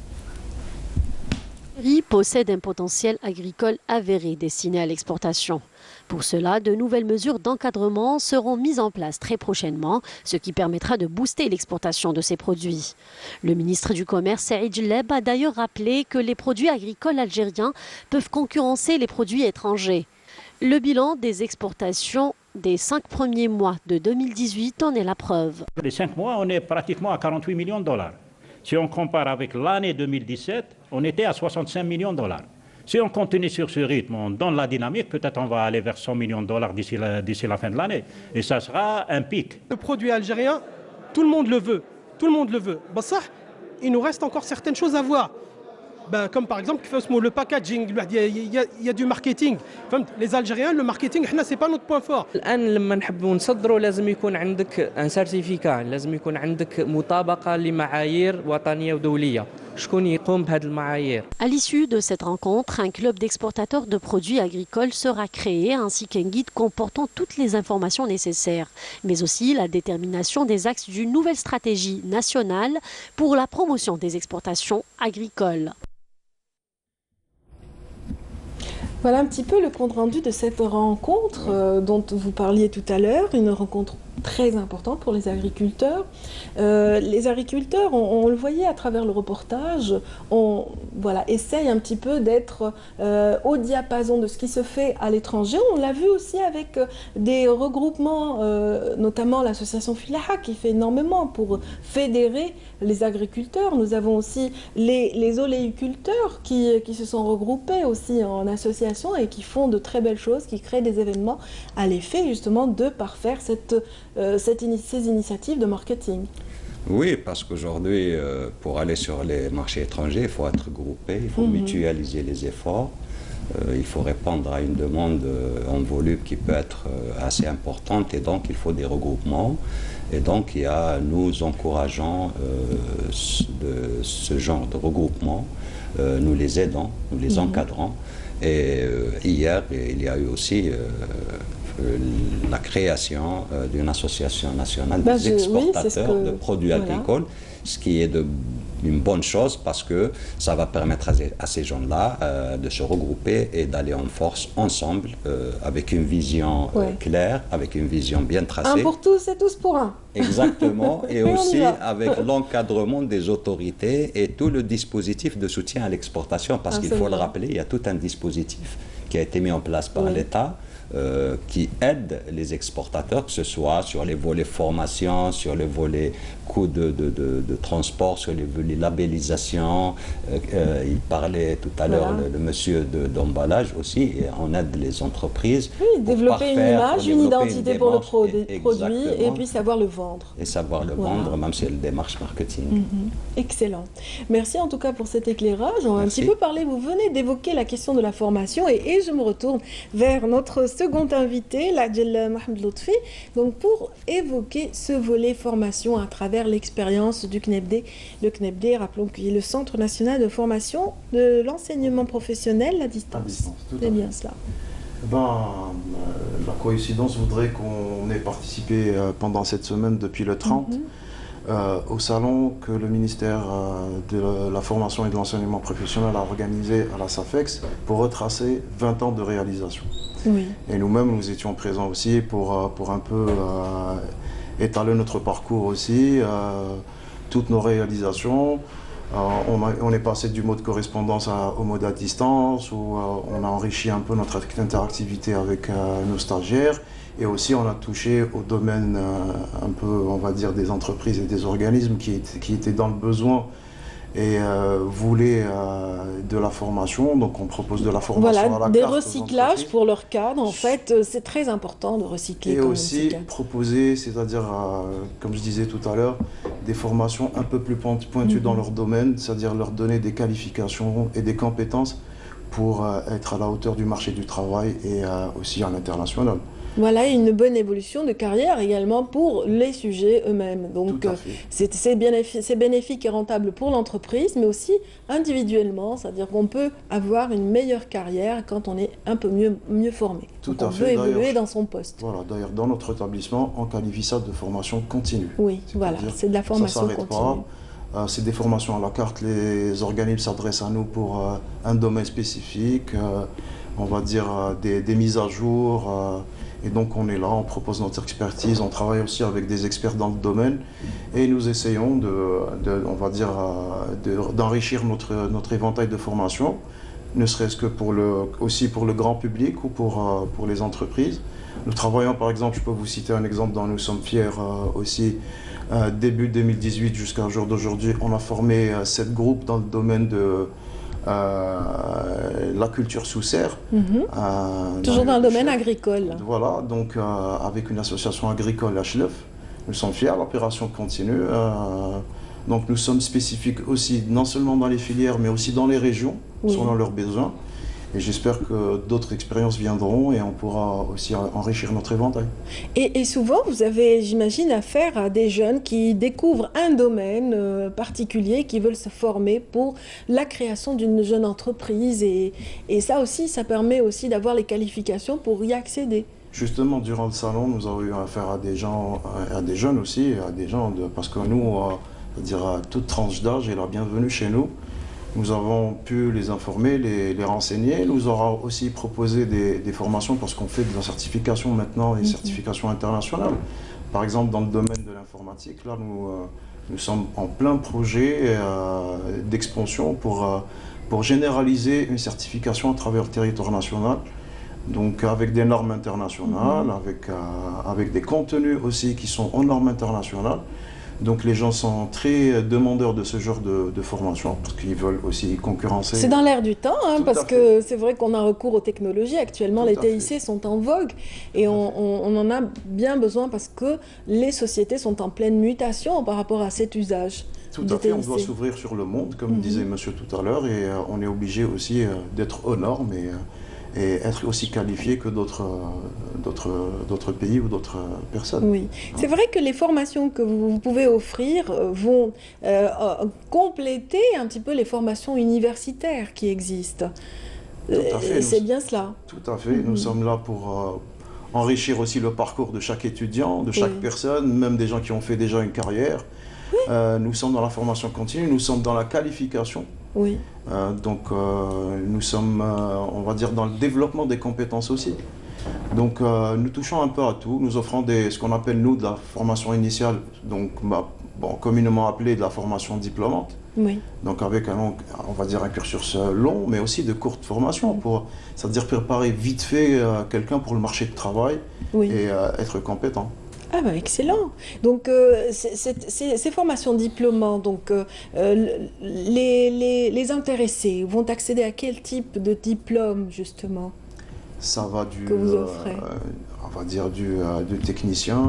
L'Algérie possède un potentiel agricole avéré destiné à l'exportation. Pour cela, de nouvelles mesures d'encadrement seront mises en place très prochainement, ce qui permettra de booster l'exportation de ces produits. Le ministre du Commerce, Saïd Jleb, a d'ailleurs rappelé que les produits agricoles algériens peuvent concurrencer les produits étrangers. Le bilan des exportations des 5 premiers mois de 2018 en est la preuve. Les 5 mois, on est pratiquement à 48 millions de dollars. Si on compare avec l'année 2017, on était à 65 millions de dollars. Si on continue sur ce rythme, on donne la dynamique, peut-être on va aller vers 100 millions de dollars d'ici la fin de l'année. Et ça sera un pic. Le produit algérien, tout le monde le veut. Tout le monde le veut. Bah ça, il nous reste encore certaines choses à voir. Comme par exemple le packaging, il y a du marketing. Les Algériens, le marketing, c'est pas notre point fort. الآن لما نحبوا نصدروا لازم يكون عندك un certificat, لازم يكون عندك مطابقة لمعايير وطنية ودولية. شكون يقوم بهذه المعايير؟ À l'issue de cette rencontre, un club d'exportateurs de produits agricoles sera créé ainsi qu'un guide comportant toutes les informations nécessaires, mais aussi la détermination des axes d'une nouvelle stratégie nationale pour la promotion des exportations agricoles. Voilà un petit peu le compte rendu de cette rencontre dont vous parliez tout à l'heure, une rencontre très important pour les agriculteurs. Les agriculteurs, on le voyait à travers le reportage, voilà, essayent un petit peu d'être au diapason de ce qui se fait à l'étranger. On l'a vu aussi avec des regroupements, notamment l'association Filaha qui fait énormément pour fédérer les agriculteurs. Nous avons aussi les oléiculteurs qui se sont regroupés aussi en association et qui font de très belles choses, qui créent des événements à l'effet justement de parfaire ces initiatives de marketing. Oui, parce qu'aujourd'hui, pour aller sur les marchés étrangers, il faut être groupé, il faut mutualiser les efforts, il faut répondre à une demande en volume qui peut être assez importante et donc il faut des regroupements. Et donc nous encourageons ce genre de regroupement, nous les aidons, nous les encadrons. Et hier, il y a eu aussi la création d'une association nationale des exportateurs de produits agricoles, ce qui est une bonne chose parce que ça va permettre à ces gens-là de se regrouper et d'aller en force ensemble avec une vision claire, avec une vision bien tracée. Un pour tous et tous pour un. Exactement, et aussi avec l'encadrement des autorités et tout le dispositif de soutien à l'exportation, parce qu'il faut le rappeler, il y a tout un dispositif qui a été mis en place par l'État qui aide les exportateurs, que ce soit sur les volets formation, sur les volets coûts de transport, sur les volets labellisation. Il parlait tout à l'heure, le monsieur d'emballage aussi, et on aide les entreprises. Oui, développer une image, une identité pour le produit, et puis savoir le vendre. Et savoir le vendre, même si c'est une démarche marketing. Excellent. Merci en tout cas pour cet éclairage. On va un petit peu parler, vous venez d'évoquer la question de la formation, et je me retourne vers notre second invité, Ladjel Mohamed Lotfi, donc pour évoquer ce volet formation à travers l'expérience du CNEBD. Le CNEBD, rappelons qu'il est le Centre national de formation de l'enseignement professionnel à distance. C'est bien cela. La coïncidence voudrait qu'on ait participé pendant cette semaine depuis le 30 au salon que le ministère de la formation et de l'enseignement professionnel a organisé à la SAFEX pour retracer 20 ans de réalisation. Et nous-mêmes, nous étions présents aussi pour un peu étaler notre parcours aussi, toutes nos réalisations. On est passé du mode correspondance au mode à distance, où on a enrichi un peu notre interactivité avec nos stagiaires. Et aussi, on a touché au domaine un peu, on va dire, des entreprises et des organismes qui étaient dans le besoin et voulaient de la formation. Donc, on propose de la formation à la carte. Des recyclages pour leur cadre. En fait, c'est très important de recycler. Et aussi proposer, c'est-à-dire, comme je disais tout à l'heure, des formations un peu plus pointues dans leur domaine, c'est-à-dire leur donner des qualifications et des compétences pour être à la hauteur du marché du travail et aussi à l'international. Voilà, une bonne évolution de carrière également pour les sujets eux-mêmes. Donc c'est bénéfique et rentable pour l'entreprise, mais aussi individuellement, c'est-à-dire qu'on peut avoir une meilleure carrière quand on est un peu mieux formé. Tout à fait. On peut évoluer dans son poste. Voilà, d'ailleurs, dans notre établissement, on qualifie ça de formation continue. Oui, voilà, c'est de la formation continue. C'est des formations à la carte. Les organismes s'adressent à nous pour un domaine spécifique, on va dire des mises à jour. Et donc on est là, on propose notre expertise, on travaille aussi avec des experts dans le domaine et nous essayons d'enrichir notre éventail de formation, ne serait-ce que aussi pour le grand public ou pour les entreprises. Nous travaillons par exemple, je peux vous citer un exemple dont nous sommes fiers aussi, début 2018 jusqu'à jour d'aujourd'hui, on a formé 7 groupes dans le domaine de la culture sous serre. Toujours dans le domaine agricole. Voilà, donc avec une association agricole HLEF, nous sommes fiers, l'opération continue. Donc nous sommes spécifiques aussi, non seulement dans les filières, mais aussi dans les régions, selon leurs besoins. Et j'espère que d'autres expériences viendront et on pourra aussi enrichir notre éventail. Et souvent, vous avez, j'imagine, affaire à des jeunes qui découvrent un domaine particulier, qui veulent se former pour la création d'une jeune entreprise. Et ça aussi, ça permet aussi d'avoir les qualifications pour y accéder. Justement, durant le salon, nous avons eu affaire à des gens, à des jeunes aussi, à des gens, parce que nous, c'est-à-dire à toute tranche d'âge, est la bienvenue chez nous. Nous avons pu les informer, les renseigner. Nous aurons aussi proposé des formations parce qu'on fait de la certification maintenant, des certifications internationales Par exemple, dans le domaine de l'informatique, là, nous sommes en plein projet d'expansion pour généraliser une certification à travers le territoire national. Donc avec des normes internationales, avec des contenus aussi qui sont en normes internationales. Donc les gens sont très demandeurs de ce genre de formation parce qu'ils veulent aussi concurrencer. C'est dans l'air du temps, hein, parce que c'est vrai qu'on a recours aux technologies. Actuellement, les TIC sont en vogue et on en a bien besoin parce que les sociétés sont en pleine mutation par rapport à cet usage. Tout à fait, on doit s'ouvrir sur le monde, comme disait monsieur tout à l'heure, et on est obligé aussi d'être aux normes et être aussi qualifié que d'autres pays ou d'autres personnes. Oui, c'est vrai que les formations que vous pouvez offrir vont compléter un petit peu les formations universitaires qui existent. Tout à fait. C'est bien cela. Tout à fait. Nous sommes là pour enrichir aussi le parcours de chaque étudiant, de chaque personne, même des gens qui ont fait déjà une carrière. Nous sommes dans la formation continue, nous sommes dans la qualification. Oui. Donc nous sommes, on va dire, dans le développement des compétences aussi. Donc nous touchons un peu à tout, nous offrons ce qu'on appelle nous de la formation initiale, donc communément appelée de la formation diplômante. Oui. Donc avec on va dire un cursus long, mais aussi de courte formation, c'est-à-dire préparer vite fait quelqu'un pour le marché de travail et être compétent. Ah ben excellent. Donc ces formations diplômantes, donc les intéressés vont accéder à quel type de diplôme justement? Ça va que vous offrez on va dire du technicien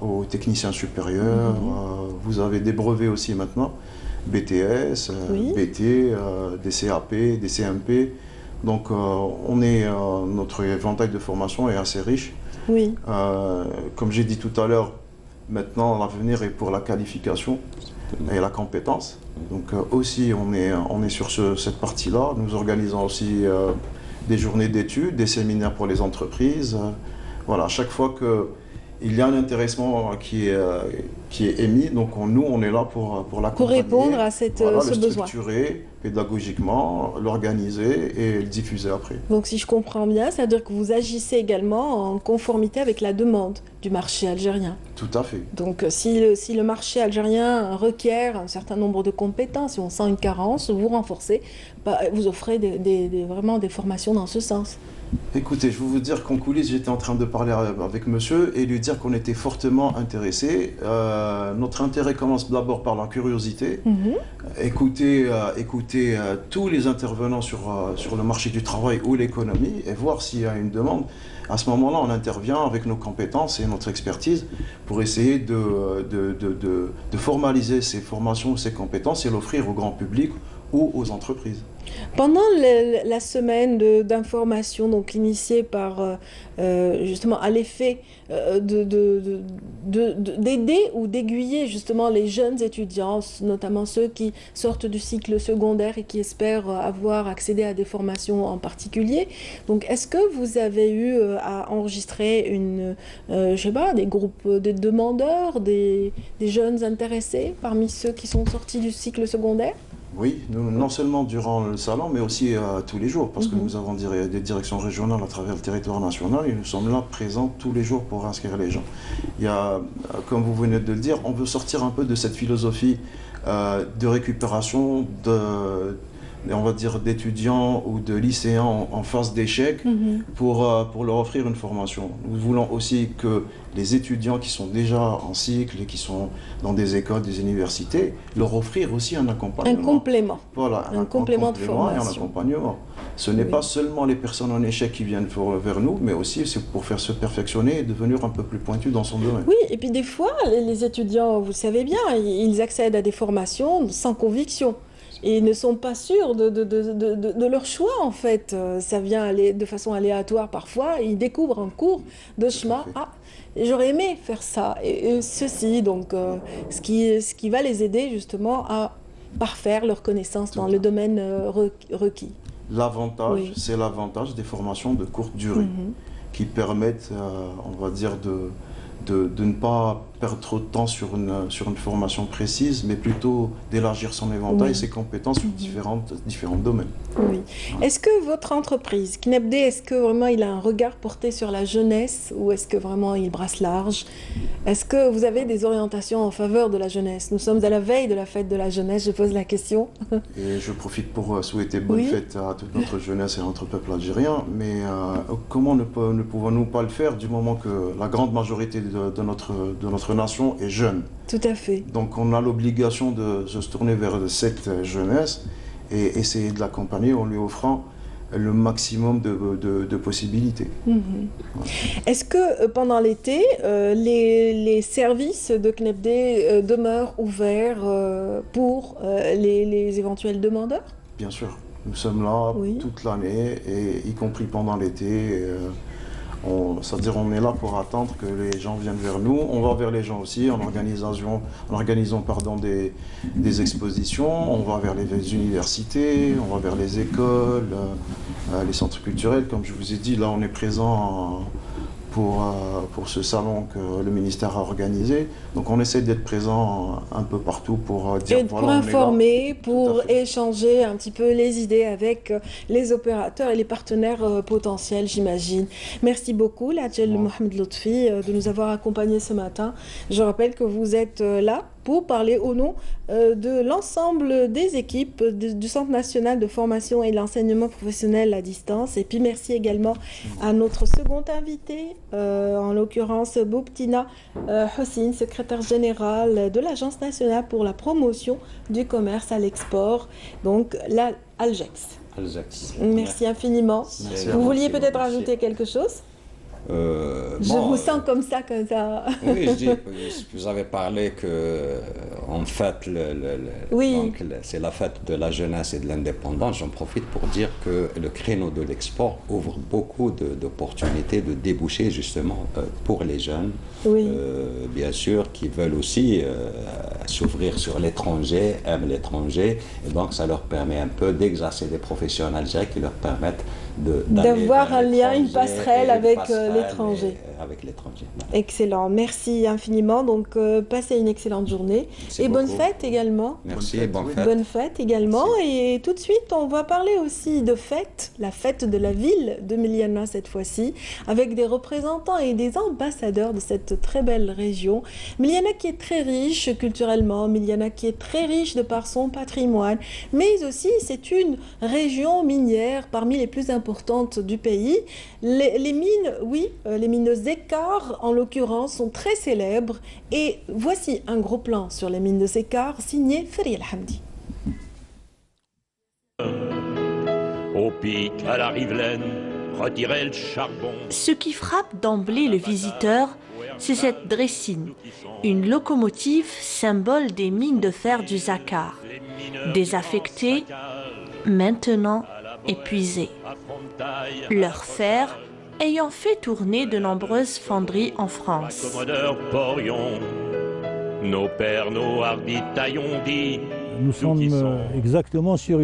au technicien supérieur. Vous avez des brevets aussi maintenant, BTS, BT, des CAP, des CMP. Donc notre éventail de formation est assez riche. Oui. Comme j'ai dit tout à l'heure, maintenant l'avenir est pour la qualification et la compétence. Donc aussi on est sur cette partie-là. Nous organisons aussi des journées d'études, des séminaires pour les entreprises. Voilà, chaque fois qu'il y a un intéressement qui est émis, donc nous on est là pour l'accompagner. Pour répondre à ce besoin. Le structurer pédagogiquement, l'organiser et le diffuser après. Donc si je comprends bien, ça veut dire que vous agissez également en conformité avec la demande du marché algérien. Tout à fait. Donc si le marché algérien requiert un certain nombre de compétences, si on sent une carence, vous renforcez, vous offrez vraiment des formations dans ce sens. Écoutez, je vais vous dire qu'en coulisses, j'étais en train de parler avec monsieur et lui dire qu'on était fortement intéressés. Notre intérêt commence d'abord par la curiosité. Écouter tous les intervenants sur le marché du travail ou l'économie et voir s'il y a une demande. À ce moment-là, on intervient avec nos compétences et notre expertise pour essayer de formaliser ces formations, ces compétences et l'offrir au grand public ou aux entreprises. Pendant la semaine d'information donc initiée par justement à l'effet d'aider ou d'aiguiller justement les jeunes étudiants, notamment ceux qui sortent du cycle secondaire et qui espèrent avoir accédé à des formations en particulier. Donc est-ce que vous avez eu à enregistrer des groupes de demandeurs, des jeunes intéressés parmi ceux qui sont sortis du cycle secondaire? Oui, non seulement durant le salon, mais aussi tous les jours, parce que nous avons des directions régionales à travers le territoire national et nous sommes là présents tous les jours pour inscrire les gens. Il y a, comme vous venez de le dire, on veut sortir un peu de cette philosophie de récupération on va dire d'étudiants ou de lycéens en phase d'échec pour leur offrir une formation. Nous voulons aussi que les étudiants qui sont déjà en cycle et qui sont dans des écoles, des universités, leur offrir aussi un accompagnement. Un complément. Voilà, un complément de formation. Et un accompagnement. Ce n'est pas seulement les personnes en échec qui viennent vers nous, mais aussi c'est pour faire se perfectionner et devenir un peu plus pointu dans son domaine. Oui, et puis des fois, les étudiants, vous le savez bien, ils accèdent à des formations sans conviction. Et ils ne sont pas sûrs de leur choix, en fait. Ça vient de façon aléatoire parfois. Ils découvrent un cours de chemin. Ah, j'aurais aimé faire ça. Et ceci, donc, ce qui va les aider justement à parfaire leurs connaissances dans le domaine requis. L'avantage, c'est l'avantage des formations de courte durée qui permettent, on va dire, de ne pas perdre trop de temps sur une formation précise, mais plutôt d'élargir son éventail et ses compétences sur différents domaines. Oui. Est-ce que votre entreprise, Knebde, est-ce que vraiment il a un regard porté sur la jeunesse ou est-ce que vraiment il brasse large? Est-ce que vous avez des orientations en faveur de la jeunesse? Nous sommes à la veille de la fête de la jeunesse, je pose la question. Et je profite pour souhaiter bonne fête à toute notre jeunesse et à notre peuple algérien, mais comment ne pouvons-nous pas le faire du moment que la grande majorité de notre nation est jeune? Tout à fait. Donc on a l'obligation de se tourner vers cette jeunesse et essayer de l'accompagner en lui offrant le maximum de possibilités. Est-ce que pendant l'été, les services de Knebde demeurent ouverts pour les éventuels demandeurs? Bien sûr, nous sommes là toute l'année, et y compris pendant l'été. C'est-à-dire on est là pour attendre que les gens viennent vers nous. On va vers les gens aussi en organisant des expositions. On va vers les universités, on va vers les écoles, les centres culturels. Comme je vous ai dit, là on est présent pour ce salon que le ministère a organisé. Donc on essaie d'être présent un peu partout pour dire et pour informer, pour échanger un petit peu les idées avec les opérateurs et les partenaires potentiels, j'imagine. Merci beaucoup, Ladjel Mohamed Lotfi, de nous avoir accompagnés ce matin. Je rappelle que vous êtes là pour parler au nom de l'ensemble des équipes du Centre national de formation et de l'enseignement professionnel à distance. Et puis merci également à notre second invité, en l'occurrence Boubtina Hossein, secrétaire générale de l'Agence nationale pour la promotion du commerce à l'export, donc la Algex. Merci infiniment. Vous vouliez peut-être rajouter quelque chose? Je vous sens comme ça. Oui, je dis, vous avez parlé que, en fait, c'est la fête de la jeunesse et de l'indépendance. J'en profite pour dire que le créneau de l'export ouvre beaucoup d'opportunités, de débouchés justement pour les jeunes, bien sûr, qui veulent aussi s'ouvrir sur l'étranger, aiment l'étranger, et donc ça leur permet un peu d'exercer des professions en Algérie qui leur permettent d'avoir un lien, une passerelle avec l'étranger. Excellent, merci infiniment. Donc, passez une excellente journée. Merci et bonne beaucoup. Fête également. Merci et bonne fête. Bonne fête également. Merci. Et tout de suite, on va parler aussi de fête, la fête de la ville de Miliana cette fois-ci, avec des représentants et des ambassadeurs de cette très belle région. Miliana qui est très riche culturellement, Miliana qui est très riche de par son patrimoine, mais aussi c'est une région minière parmi les plus importantes du pays. Les mines, les mines de Zekar en l'occurrence sont très célèbres, et voici un gros plan sur les mines de Zekar signé Ferry El Hamdi. Au pic, à la rivelaine, retirer le charbon. Ce qui frappe d'emblée le visiteur, c'est cette dressine, une locomotive symbole des mines de fer du Zakar, désaffectées, maintenant épuisées. Leur fer ayant fait tourner de nombreuses fonderies en France. Accommodeur Porion, nos pères, nos hardis taillons dit. Nous sommes exactement sur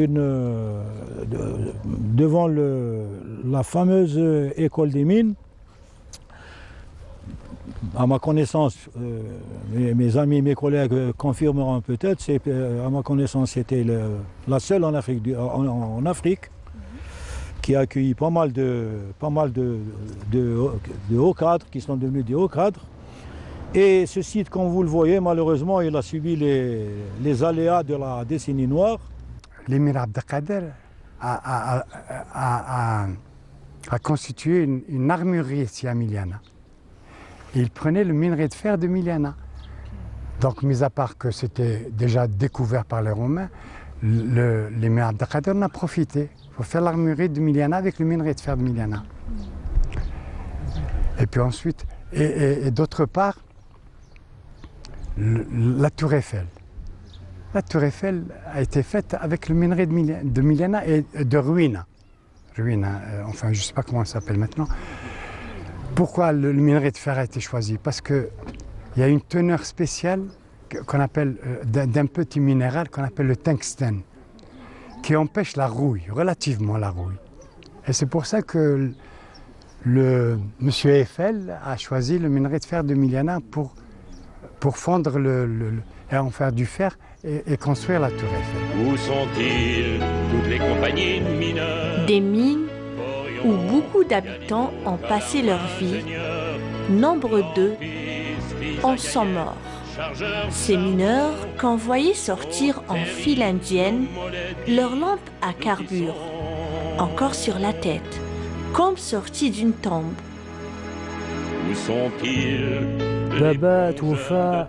devant la fameuse école des mines. À ma connaissance, mes amis, mes collègues confirmeront peut-être, à ma connaissance, c'était la seule en Afrique qui a accueilli pas mal de hauts cadres, qui sont devenus des hauts cadres. Et ce site, comme vous le voyez, malheureusement, il a subi les aléas de la décennie noire. L'émir Abdelkader a constitué une armurerie ici à Miliana. Et il prenait le minerai de fer de Miliana. Donc, mis à part que c'était déjà découvert par les Romains, l'émir Abdelkader en a profité pour faire l'armurerie de Miliana avec le minerai de fer de Miliana. Et puis ensuite, et d'autre part, la tour Eiffel. La tour Eiffel a été faite avec le minerai de Miliana et de Ruina. Ruina, enfin je ne sais pas comment ça s'appelle maintenant. Pourquoi le minerai de fer a été choisi? Parce qu'il y a une teneur spéciale qu'on appelle, d'un petit minéral qu'on appelle le tungstène, qui empêche la rouille, relativement la rouille. Et c'est pour ça que Monsieur Eiffel a choisi le minerai de fer de Miliana pour fondre et en faire du fer et construire la tour Eiffel. Où sont-ils, toutes les compagnies mineures? Des mines où beaucoup d'habitants ont passé leur vie, nombre d'eux en sont morts. Ces mineurs qu'on voyait sortir en file indienne, leurs lampes à carbure, encore sur la tête, comme sortis d'une tombe. Où sont-ils? بابا توفى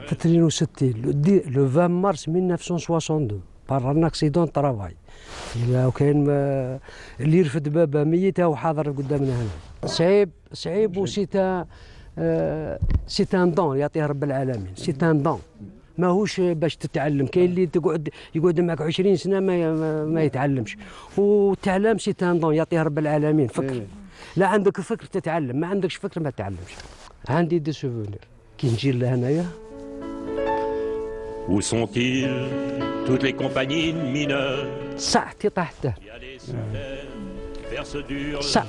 في 62 le 20 mars 1962 par un accident de travail. وكان اللي يرفد بابا ميت هو حاضر قدامنا هنا. صعيب وسيتا ان دون يعطيه رب العالمين، سيت ان دون ماهوش باش تتعلم. كاين اللي يقعد معك 20 سنه ما يتعلمش، والتعلم سيت ان دون يعطيه رب العالمين. فكر، لا عندك فكر تتعلم، ما عندكش فكر ما تتعلمش. عندي دي سوفونير كي نجي لهنايا. Où sont-ils, toutes les compagnies mineures? ساعتي طاحت ساعتي.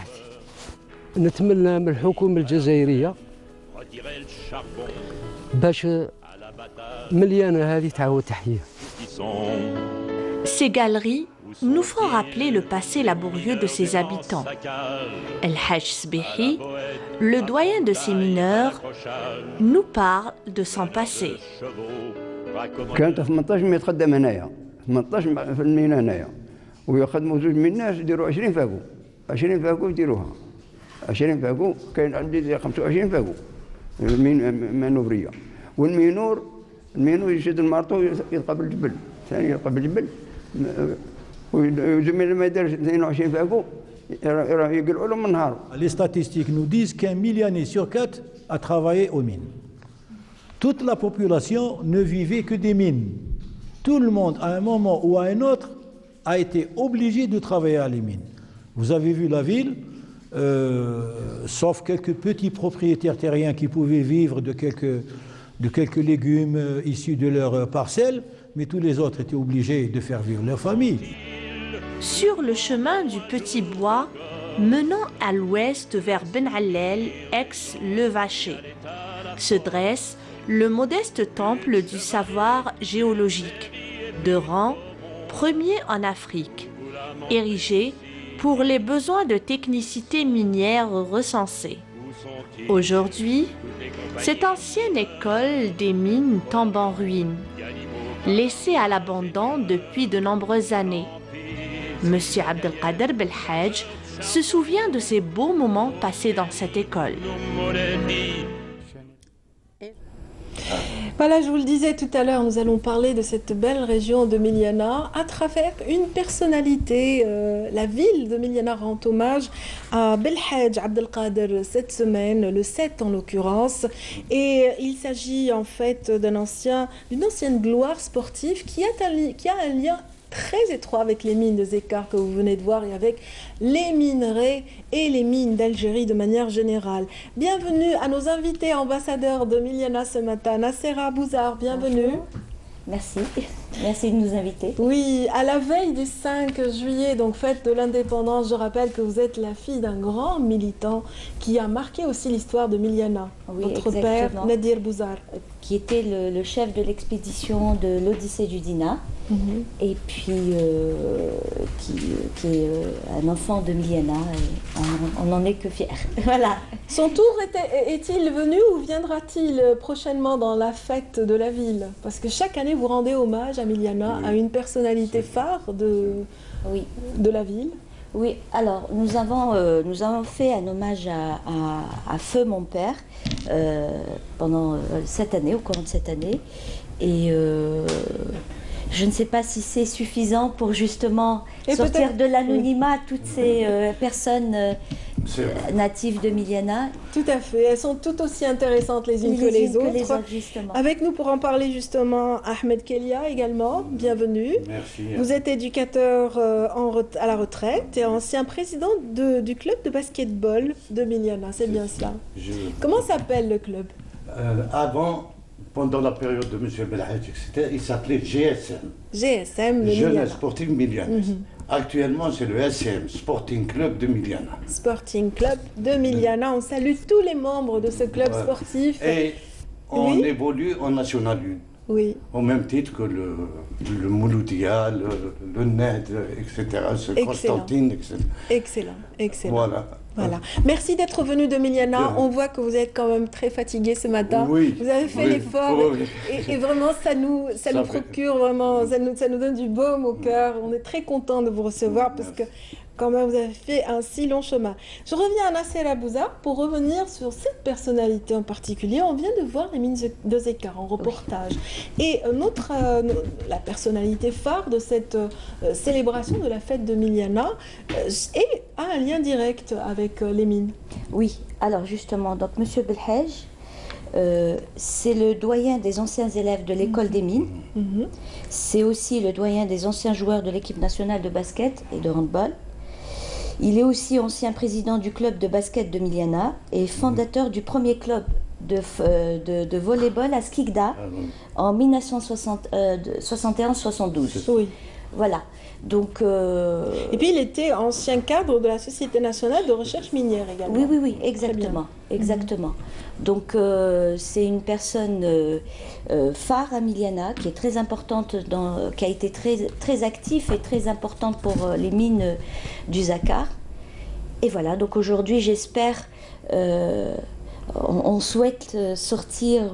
نتمنى من الحكومة الجزائرية باش مليانة هذه تعاود تحية. Ces galeries nous font rappeler le passé laborieux de ses habitants. El Haj Sbehi, le doyen de ces mineurs, nous parle de son passé. كانت 18 ما يتخدم هنايا، 18 في المينا هنايا، ويخدموا زوج من الناس يديروا 20 فاكو، 20 فاكو يديروها، 20 فاكو كاين عندي 25 فاكو مانوفريه، والمينور يشد المارطو يلقى بالجبل، ثاني يلقى بالجبل، وزميل ما يديرش 22 فاكو يقلعوا له من نهار. Les statistiques nous disent qu'un Milianais sur 4 a travaillé aux mines. Toute la population ne vivait que des mines. Tout le monde, à un moment ou à un autre, a été obligé de travailler à les mines. Vous avez vu la ville, sauf quelques petits propriétaires terriens qui pouvaient vivre de quelques légumes issus de leurs parcelles, mais tous les autres étaient obligés de faire vivre leur famille. Sur le chemin du Petit Bois, menant à l'ouest vers Ben Allel, ex-Le Vacher, se dresse le modeste temple du savoir géologique, de rang premier en Afrique, érigé pour les besoins de technicité minière recensés. Aujourd'hui, cette ancienne école des mines tombe en ruine, laissée à l'abandon depuis de nombreuses années. Monsieur Abdelkader Belhadj se souvient de ces beaux moments passés dans cette école. Voilà, je vous le disais tout à l'heure, nous allons parler de cette belle région de Miliana à travers une personnalité. La ville de Miliana rend hommage à Belhadj Abdelkader cette semaine, le 7 en l'occurrence. Et il s'agit en fait d'une ancienne gloire sportive qui a un lien très étroit avec les mines de Zékar que vous venez de voir et avec les minerais et les mines d'Algérie de manière générale. Bienvenue à nos invités ambassadeurs de Miliana ce matin. Nassera Bouzar, bienvenue. Merci, merci de nous inviter. Oui, à la veille du 5 juillet, donc fête de l'indépendance, je rappelle que vous êtes la fille d'un grand militant qui a marqué aussi l'histoire de Miliana. Oui, votre exactement. père, Nadir Bouzar. Qui était le chef de l'expédition de l'Odyssée du Dina, et puis qui est un enfant de Miliana, et on n'en est que fiers. Voilà. Son tour est-il venu ou viendra-t-il prochainement dans la fête de la ville? Parce que chaque année, vous rendez hommage à Miliana, à une personnalité phare de la ville. Oui, alors nous avons fait un hommage à Feu, mon père, pendant cette année, au cours de cette année. Et je ne sais pas si c'est suffisant pour justement sortir de l'anonymat toutes ces personnes natives de Miliana. Tout à fait, elles sont toutes aussi intéressantes les unes que les autres. Justement. Avec nous pour en parler justement, Ahmed Kelia également, bienvenue. Merci. Vous êtes éducateur à la retraite et ancien président du club de basketball de Miliana, c'est bien cela. Comment s'appelle le club? Avant, pendant la période de M. Belhadj, il s'appelait GSM. GSM, le Jeunesse Sportive Milianaise. Actuellement, c'est le SM, Sporting Club de Miliana. Sporting Club de Miliana. On salue tous les membres de ce club sportif. Et on évolue en National 1. Oui. Au même titre que le Mouloudia, le NED, etc., ce Constantine, etc. Excellent, excellent. Voilà. Voilà. Merci d'être venu de Miliana. On voit que vous êtes quand même très fatigué ce matin. Oui. Vous avez fait l'effort et vraiment ça nous procure vraiment, ça nous donne du baume au cœur. On est très content de vous recevoir parce que quand même vous avez fait un si long chemin. Je reviens à Nasser Abouza pour revenir sur cette personnalité en particulier. On vient de voir les mines de Zécar en reportage. Et la personnalité phare de cette célébration de la fête de Miliana a un lien direct avec les mines. Oui, alors justement, donc Monsieur Belhaj, c'est le doyen des anciens élèves de l'école des mines. C'est aussi le doyen des anciens joueurs de l'équipe nationale de basket et de handball. Il est aussi ancien président du club de basket de Miliana et fondateur du premier club de volleyball à Skikda en 1971-72. Oui. Voilà. Donc, Et puis il était ancien cadre de la Société nationale de recherche minière également. Oui, exactement. Exactement. Donc c'est une personne phare à Miliana qui est très importante, qui a été très actif et très importante pour les mines du Zécar. Et voilà, donc aujourd'hui j'espère, on souhaite sortir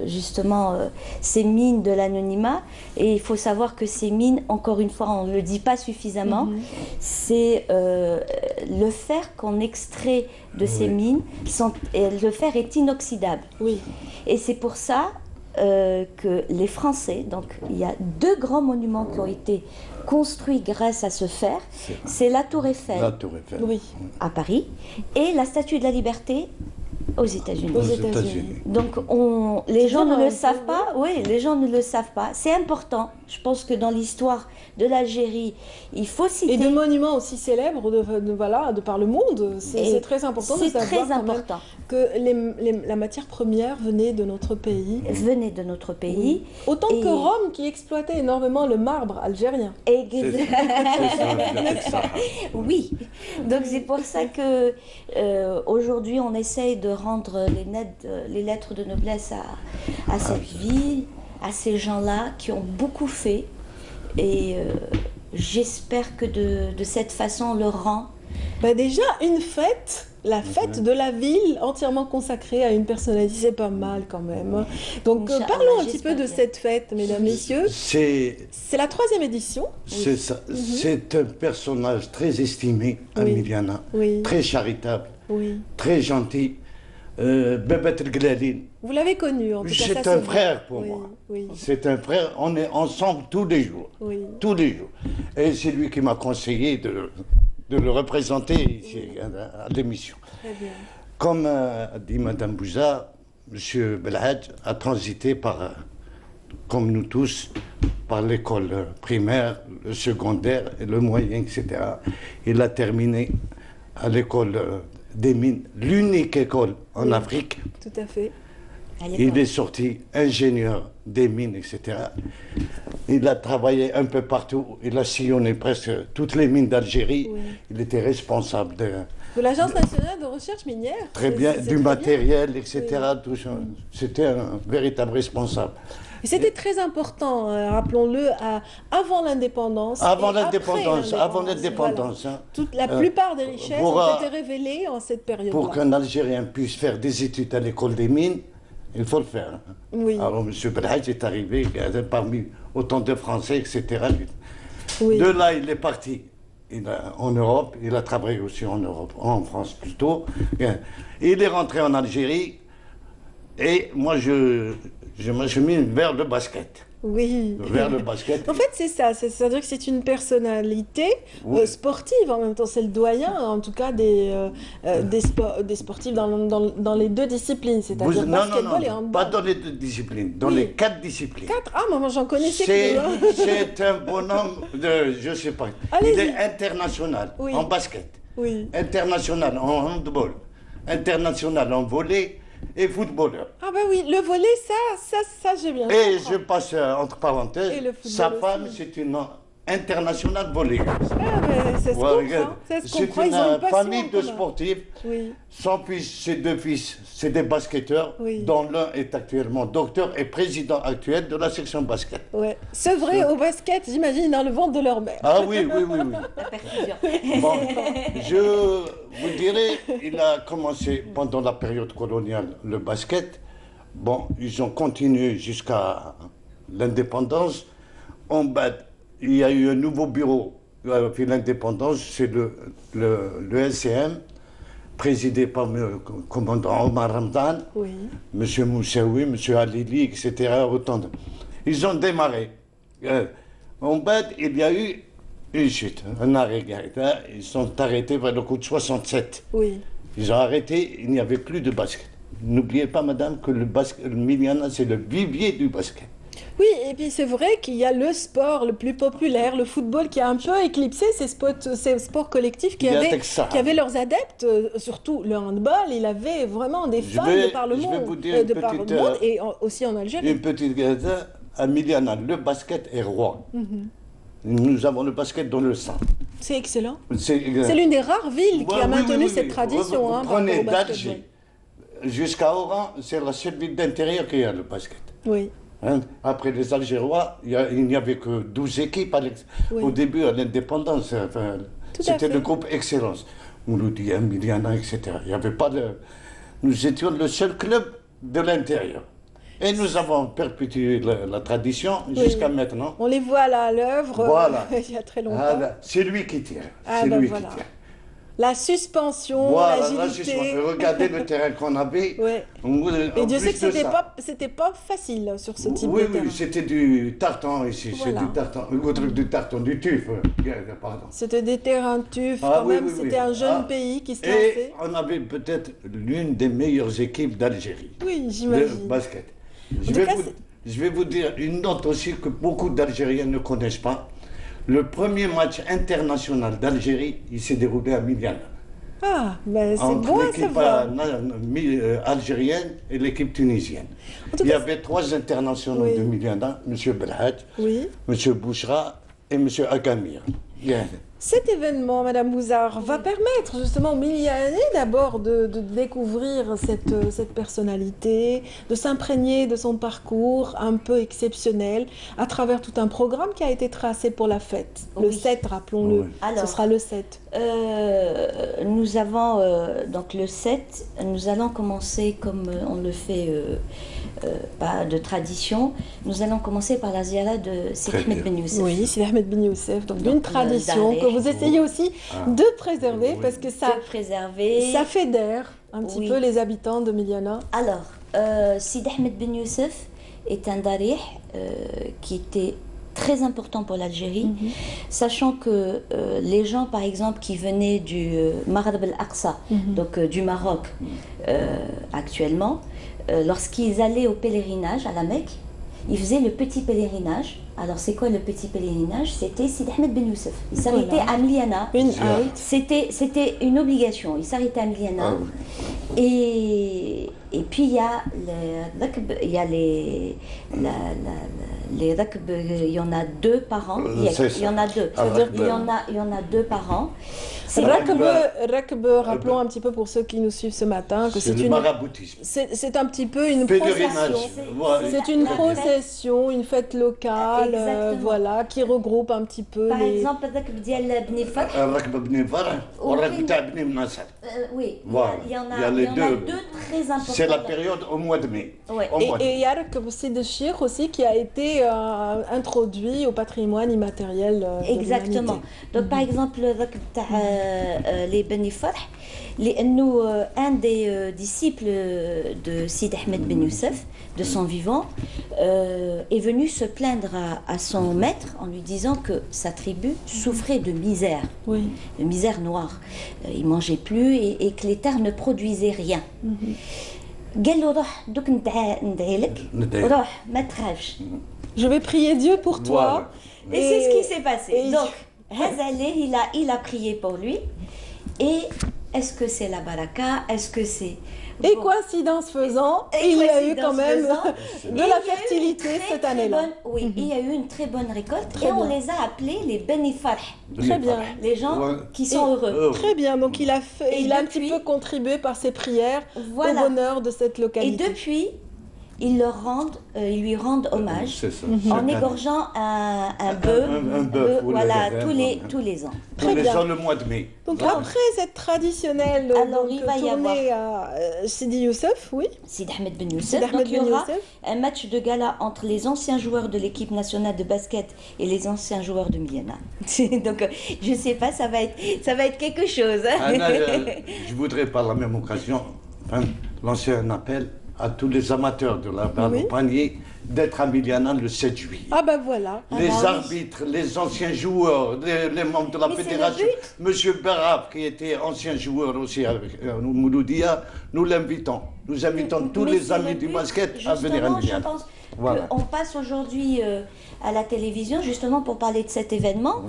justement ces mines de l'anonymat. Et il faut savoir que ces mines, encore une fois, on ne le dit pas suffisamment, c'est le fer qu'on extrait de ces mines, le fer est inoxydable. Oui. Et c'est pour ça que les Français, donc il y a 2 grands monuments qui ont été construits grâce à ce fer, c'est la Tour Eiffel, oui, à Paris et la Statue de la Liberté aux États-Unis. Donc les gens ne le savent pas. Oui, les gens ne le savent pas. C'est important. Je pense que dans l'histoire de l'Algérie, il faut citer. Et de monuments aussi célèbres de par le monde. C'est très important de savoir très important que la matière première venait de notre pays. Venait de notre pays. Oui. Autant que Rome qui exploitait énormément le marbre algérien. Oui. Donc c'est pour ça que aujourd'hui on essaye de rendre les lettres de noblesse à cette ville, à ces gens-là qui ont beaucoup fait. Et j'espère que de cette façon on leur rend. Déjà une fête, la fête de la ville entièrement consacrée à une personnalité, c'est pas mal quand même. Donc parlons un petit peu de cette fête, mesdames, messieurs. C'est la 3e édition. C'est ça. C'est un personnage très estimé à Miliana, très charitable, très gentil. Bebet El-Glalin. Vous l'avez connu en tout cas. C'est un frère pour moi. C'est un frère, on est ensemble tous les jours. Tous les jours. Et c'est lui qui m'a conseillé de le représenter ici à l'émission. Comme a dit Madame Bouza, M. Belhaj a transité comme nous tous, par l'école primaire, le secondaire, et le moyen, etc. Il a terminé à l'école des mines, l'unique école en Afrique. Tout à fait. Il est sorti ingénieur des mines, etc. Il a travaillé un peu partout. Il a sillonné presque toutes les mines d'Algérie. Il était responsable de l'Agence nationale de recherche minière. Très bien, du matériel, etc. C'était un véritable responsable. Et c'était très important, rappelons-le, avant l'indépendance. Avant l'indépendance. Voilà. La plupart des richesses ont été révélées en cette période-là. Pour qu'un Algérien puisse faire des études à l'école des mines, il faut le faire. Alors M. Belhaj est arrivé parmi autant de Français, etc. De là, il est parti en Europe. Il a travaillé aussi en Europe, en France plutôt. Il est rentré en Algérie. Et moi, je m'achemine vers le basket. Oui. Vers le basket. En fait, c'est ça. C'est-à-dire que c'est une personnalité sportive en même temps. C'est le doyen, en tout cas, des sportifs dans les 2 disciplines, c'est-à-dire basketball et handball. Pas dans les 2 disciplines, dans les 4 disciplines. 4 Ah, moi j'en connaissais que 2. C'est un bonhomme de, je sais pas. Il est international en basket, international en handball, international en volley. Et footballeur. Ah ben oui, le volley, ça j'ai bien. Et je passe entre parenthèses, sa femme, c'est une international volley. C'est ce qu'on une famille de sportifs. Oui. Son fils, ses deux fils, c'est des basketteurs, dont l'un est actuellement docteur et président actuel de la section basket. Ouais. C'est vrai, au basket, j'imagine, dans le ventre de leur mère. Ah oui. Bon, je vous dirais, il a commencé pendant la période coloniale le basket. Bon, ils ont continué jusqu'à l'indépendance. Il y a eu un nouveau bureau puis l'indépendance, c'est le LCM, présidé par le commandant Omar Ramdan, M. Moussaoui, M. Alili, etc. Ils ont démarré. En bas, il y a eu une chute, un arrêt. Ils sont arrêtés vers le coup de 67. Ils ont arrêté, il n'y avait plus de basket. N'oubliez pas, madame, que le Miliana, c'est le vivier du basket. Oui, et puis c'est vrai qu'il y a le sport le plus populaire, le football, qui a un peu éclipsé ces sports collectifs qui avaient leurs adeptes, surtout le handball. Il avait vraiment des fans de par le monde, et aussi en Algérie. Une petite gazette à Miliana, le basket est roi. Nous avons le basket dans le sang. C'est excellent. C'est l'une des rares villes qui a maintenu cette tradition. Vous prenez d'Alger jusqu'à Oran, c'est la seule ville d'intérieur qui a le basket. Oui. Après les Algérois, il n'y avait que 12 équipes au début, à l'indépendance. C'était le groupe Excellence. Mouloudia, Miliana, etc. Il n'y avait pas de... Nous étions le seul club de l'intérieur. Et nous avons perpétué la tradition jusqu'à maintenant. On les voit là à l'œuvre, il y a très longtemps. C'est lui qui tire. C'est lui qui tire. La suspension, l'agilité. Regardez le terrain qu'on avait. Et Dieu sait que c'était pas facile sur ce type de terrain. Oui, c'était du tartan ici. C'est du tartan. Du tartan, du tuf. Pardon. C'était des terrains tuf quand même. C'était un jeune pays qui se lançait. Et on avait peut-être l'une des meilleures équipes d'Algérie. Oui, j'imagine. De basket. Je vais vous dire une note aussi que beaucoup d'Algériens ne connaissent pas. Le premier match international d'Algérie, il s'est déroulé à Miliana. Ah, ben c'est bon à savoir. L'équipe algérienne et l'équipe tunisienne. Il y avait 3 internationaux de Miliana, M. Belhadj, M. Bouchra et M. Agamir. Cet événement, Madame Bouzard, va permettre justement aux Milianais d'abord de découvrir cette personnalité, de s'imprégner de son parcours un peu exceptionnel à travers tout un programme qui a été tracé pour la fête. Le 7, rappelons-le, ce sera le 7. Nous avons donc le 7, nous allons commencer comme on le fait pas de tradition, nous allons commencer par la ziara de Sidi Ahmed Ben Youssef. Oui, Sidi Ahmed Ben Youssef, donc d'une tradition que vous essayez aussi de préserver parce que ça fédère un petit peu les habitants de Miliana. Alors, Sidi Ahmed Ben Youssef est un darih qui était très important pour l'Algérie, sachant que les gens, par exemple, qui venaient du Maghreb al-Aqsa, donc du Maroc actuellement, lorsqu'ils allaient au pèlerinage à la Mecque, ils faisaient le petit pèlerinage. Alors, c'est quoi le petit pèlerinage? C'était Sidi Ahmed Ben Youssef. Il s'arrêtait à Miliana. C'était une obligation. Il s'arrêtait à Miliana. Et puis, il y a les rakb, il y en a 2 par an. Il y en a 2. Il y en a 2 par an. Rakb, rappelons un petit peu pour ceux qui nous suivent ce matin que c'est maraboutisme. C'est un petit peu une procession. C'est une procession, une fête locale, voilà, qui regroupe un petit peu. Par exemple, Rakb ديال بني فرح. Rakb بني فرح والركب تاع بني مناصر. Oui, il y en a les 2 très importants. C'est la période au mois de mai. Et il y a Rakb Sidi Chir aussi qui a été introduit au patrimoine immatériel. Exactement. Donc par exemple, le Rakb تاع les Beni Farh, un des disciples de Sidi Ahmed Ben Youssef, de son vivant, est venu se plaindre à son maître en lui disant que sa tribu souffrait de misère, de misère noire. Il ne mangeait plus et que les terres ne produisaient rien. Je vais prier Dieu pour toi. Et c'est ce qui s'est passé. Donc, Hazaleh, il a prié pour lui. Et Est-ce que c'est la baraka? Est-ce que c'est... Et coïncidence faisant, il y a eu quand même de la fertilité cette année-là. Oui, il y a eu une très bonne récolte et on les a appelés les bénéfarh. Très bien. Les gens qui sont heureux. Très bien, donc il a un petit peu contribué par ses prières au bonheur de cette localité. Et depuis, ils lui rendent hommage en égorgeant un bœuf, voilà, tous les ans. Tous les ans le mois de mai. Donc après cette traditionnelle tournée à Sidi Youssef, oui. Sidi Ahmed Ben Youssef. Donc il y aura un match de gala entre les anciens joueurs de l'équipe nationale de basket et les anciens joueurs de Miliana. Donc je sais pas, ça va être quelque chose. Je voudrais par la même occasion lancer un appel à tous les amateurs de la balle au panier d'être à Miliana le 7 juillet. Ah ben voilà. Les arbitres, les anciens joueurs, les membres de la fédération, Monsieur Berab, qui était ancien joueur aussi avec Mouloudia, nous l'invitons. Nous invitons tous les amis du basket à venir à Miliana. Je pense qu'on passe aujourd'hui à la télévision justement pour parler de cet événement.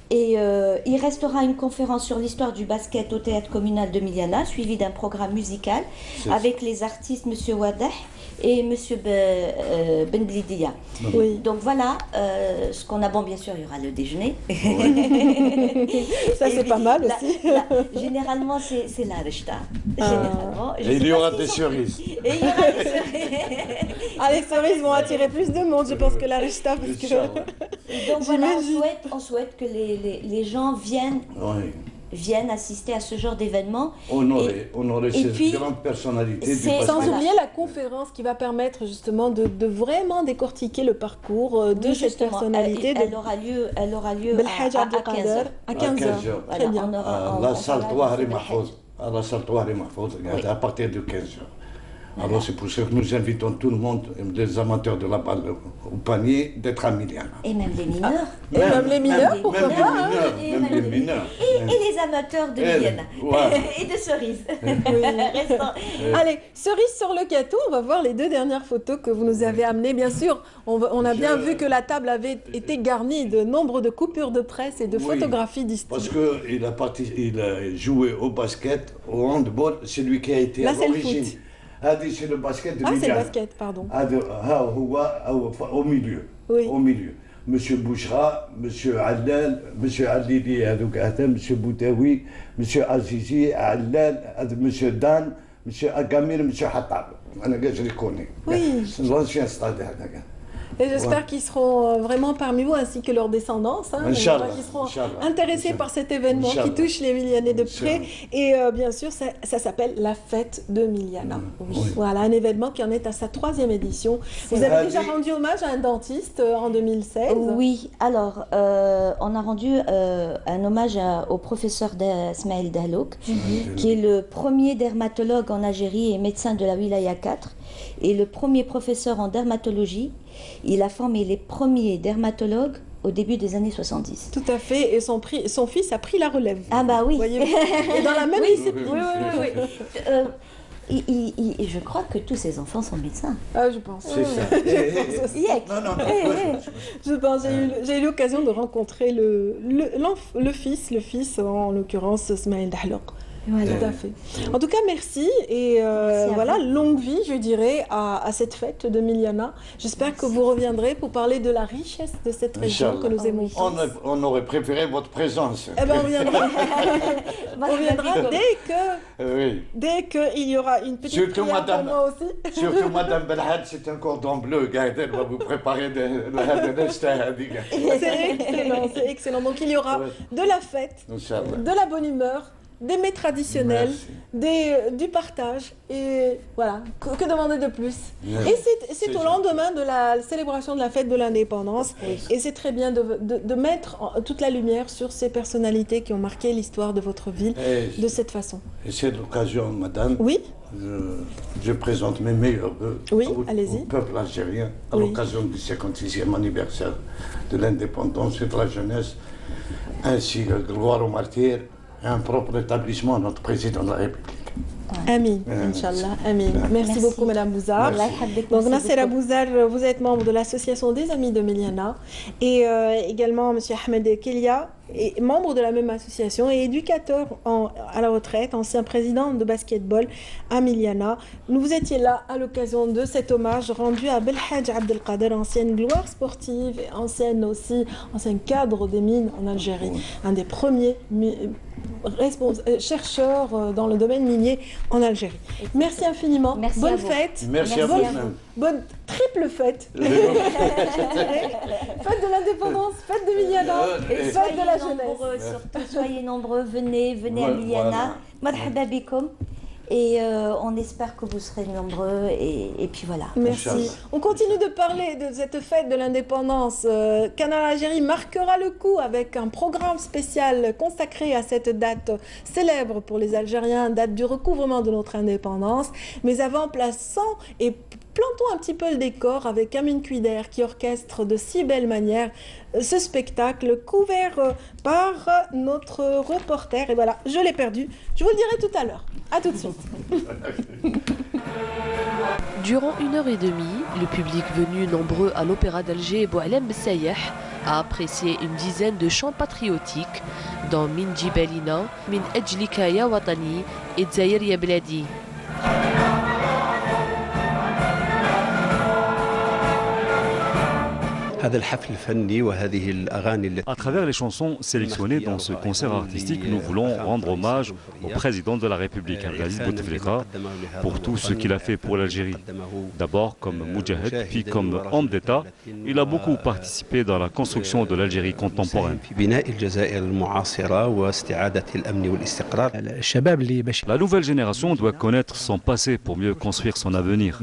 Et il restera une conférence sur l'histoire du basket au théâtre communal de Miliana, suivie d'un programme musical avec les artistes Monsieur Wadah et Monsieur Ben Blidia. Oui. Donc voilà ce qu'on a. Bon, bien sûr, il y aura le déjeuner. Ça, c'est pas mal aussi. Généralement, c'est la rechta. Et il y aura des cerises. Et il y aura des cerises. Ah, les cerises vont attirer plus de monde, je pense, que la rechta. Parce que... Donc voilà, on souhaite que les gens viennent assister à ce genre d'événement. Honorer ces grandes personnalités du basket. Sans oublier la conférence qui va permettre justement de vraiment décortiquer le parcours de cette personnalité. Elle aura lieu à 15h. Très bien. La salle Touahri Mahfouz. À partir de 15h. Alors c'est pour ça que nous invitons tout le monde, les amateurs de la balle au panier, d'être à Miliana. Et même les mineurs. Et même les mineurs, pourquoi pas. Même les mineurs. Et les amateurs de Miliana. Et de cerises. Allez, cerise sur le gâteau, on va voir les 2 dernières photos que vous nous avez amenées. Bien sûr, on a bien vu que la table avait été garnie de nombre de coupures de presse et de photographies d'histoire. Parce qu'il a joué au basket, au handball, c'est lui qui a été à l'origine. C'est le basket de Miliana. C'est le basket, pardon. Au milieu. Oui. Au milieu. Monsieur Bouchra, Monsieur Allal, Monsieur Alili, Monsieur Boutaoui, Monsieur Azizi, Allal, Monsieur Dan, Monsieur Agamir, Monsieur Hattab. Je les connais. Oui. C'est l'ancien stade. Et j'espère qu'ils seront vraiment parmi vous, ainsi que leurs descendants, qui seront intéressés par cet événement qui touche les Milianais de près. Et bien sûr, ça s'appelle la fête de Miliana. Voilà, un événement qui en est à sa 3e édition. Vous avez déjà rendu hommage à un dentiste en 2016. Oui, alors, on a rendu un hommage au professeur Smaïl Dahlouk, qui est le premier dermatologue en Algérie et médecin de la Wilaya 4, et le premier professeur en dermatologie. Il a formé les premiers dermatologues au début des années 70. Tout à fait, et son fils a pris la relève. Ah bah oui. Et dans la même discipline. Oui. Je crois que tous ses enfants sont médecins. Ah, je pense. C'est ça. Je pense. J'ai eu l'occasion de rencontrer le fils, en l'occurrence Smaïl Dahlouk. Voilà. Tout à fait. En tout cas, merci et voilà, longue vie, je dirais, à cette fête de Miliana. J'espère que vous reviendrez pour parler de la richesse de cette région que nous aimons tous. On aurait préféré votre présence. Eh ben, on viendra. On viendra dès qu'il y aura une petite prière pour moi aussi. Surtout Madame Belhad, c'est un cordon bleu. Elle va vous préparer c'est excellent. Donc il y aura de la fête, de la bonne humeur, des mets traditionnels, du partage, et voilà, que demander de plus? Et c'est au lendemain de la célébration de la fête de l'indépendance, et c'est très bien de mettre toute la lumière sur ces personnalités qui ont marqué l'histoire de votre ville de cette façon. Et c'est l'occasion, madame. Oui. Je présente mes meilleurs vœux au peuple algérien à l'occasion du 56e anniversaire de l'indépendance et de la jeunesse, ainsi que gloire aux martyrs, un propre établissement à notre président de la République. Amin, Inch'Allah, Amin. Merci beaucoup, Madame Bouzar. Donc, Nassera Bouzar, vous êtes membre de l'association des Amis de Miliana et également Monsieur Ahmed Kelia, est membre de la même association et éducateur à la retraite, ancien président de basketball à Miliana. Vous étiez là à l'occasion de cet hommage rendu à Belhadj Abdelkader, ancienne gloire sportive et ancien cadre des mines en Algérie, un des premiers chercheurs dans le domaine minier en Algérie. Merci infiniment. Merci bonne à vous. fête. Merci à vous. Bonne triple fête. Fête de l'indépendance, fête de Miliana et fête de la jeunesse. Surtout, soyez nombreux, venez à Miliana. Marhaba bikoum. Et on espère que vous serez nombreux et puis voilà. Merci. On continue de parler de cette fête de l'indépendance. Canal Algérie marquera le coup avec un programme spécial consacré à cette date célèbre pour les Algériens, date du recouvrement de notre indépendance. Mais avant, plaçons et plantons un petit peu le décor avec Amine Kuider qui orchestre de si belle manière ce spectacle couvert par notre reporter. Et voilà, je l'ai perdu. Je vous le dirai tout à l'heure. À tout de suite. Durant 1h30, le public venu nombreux à l'Opéra d'Alger Boualem Bessayeh a apprécié une dizaine de chants patriotiques dont Min Jibalina, Min Ajlika Ya Watani et Dzaïr Ya Bladi. À travers les chansons sélectionnées dans ce concert artistique, nous voulons rendre hommage au président de la République, Abdelaziz Bouteflika, pour tout ce qu'il a fait pour l'Algérie. D'abord comme Moudjahed, puis comme homme d'État, il a beaucoup participé dans la construction de l'Algérie contemporaine. La nouvelle génération doit connaître son passé pour mieux construire son avenir.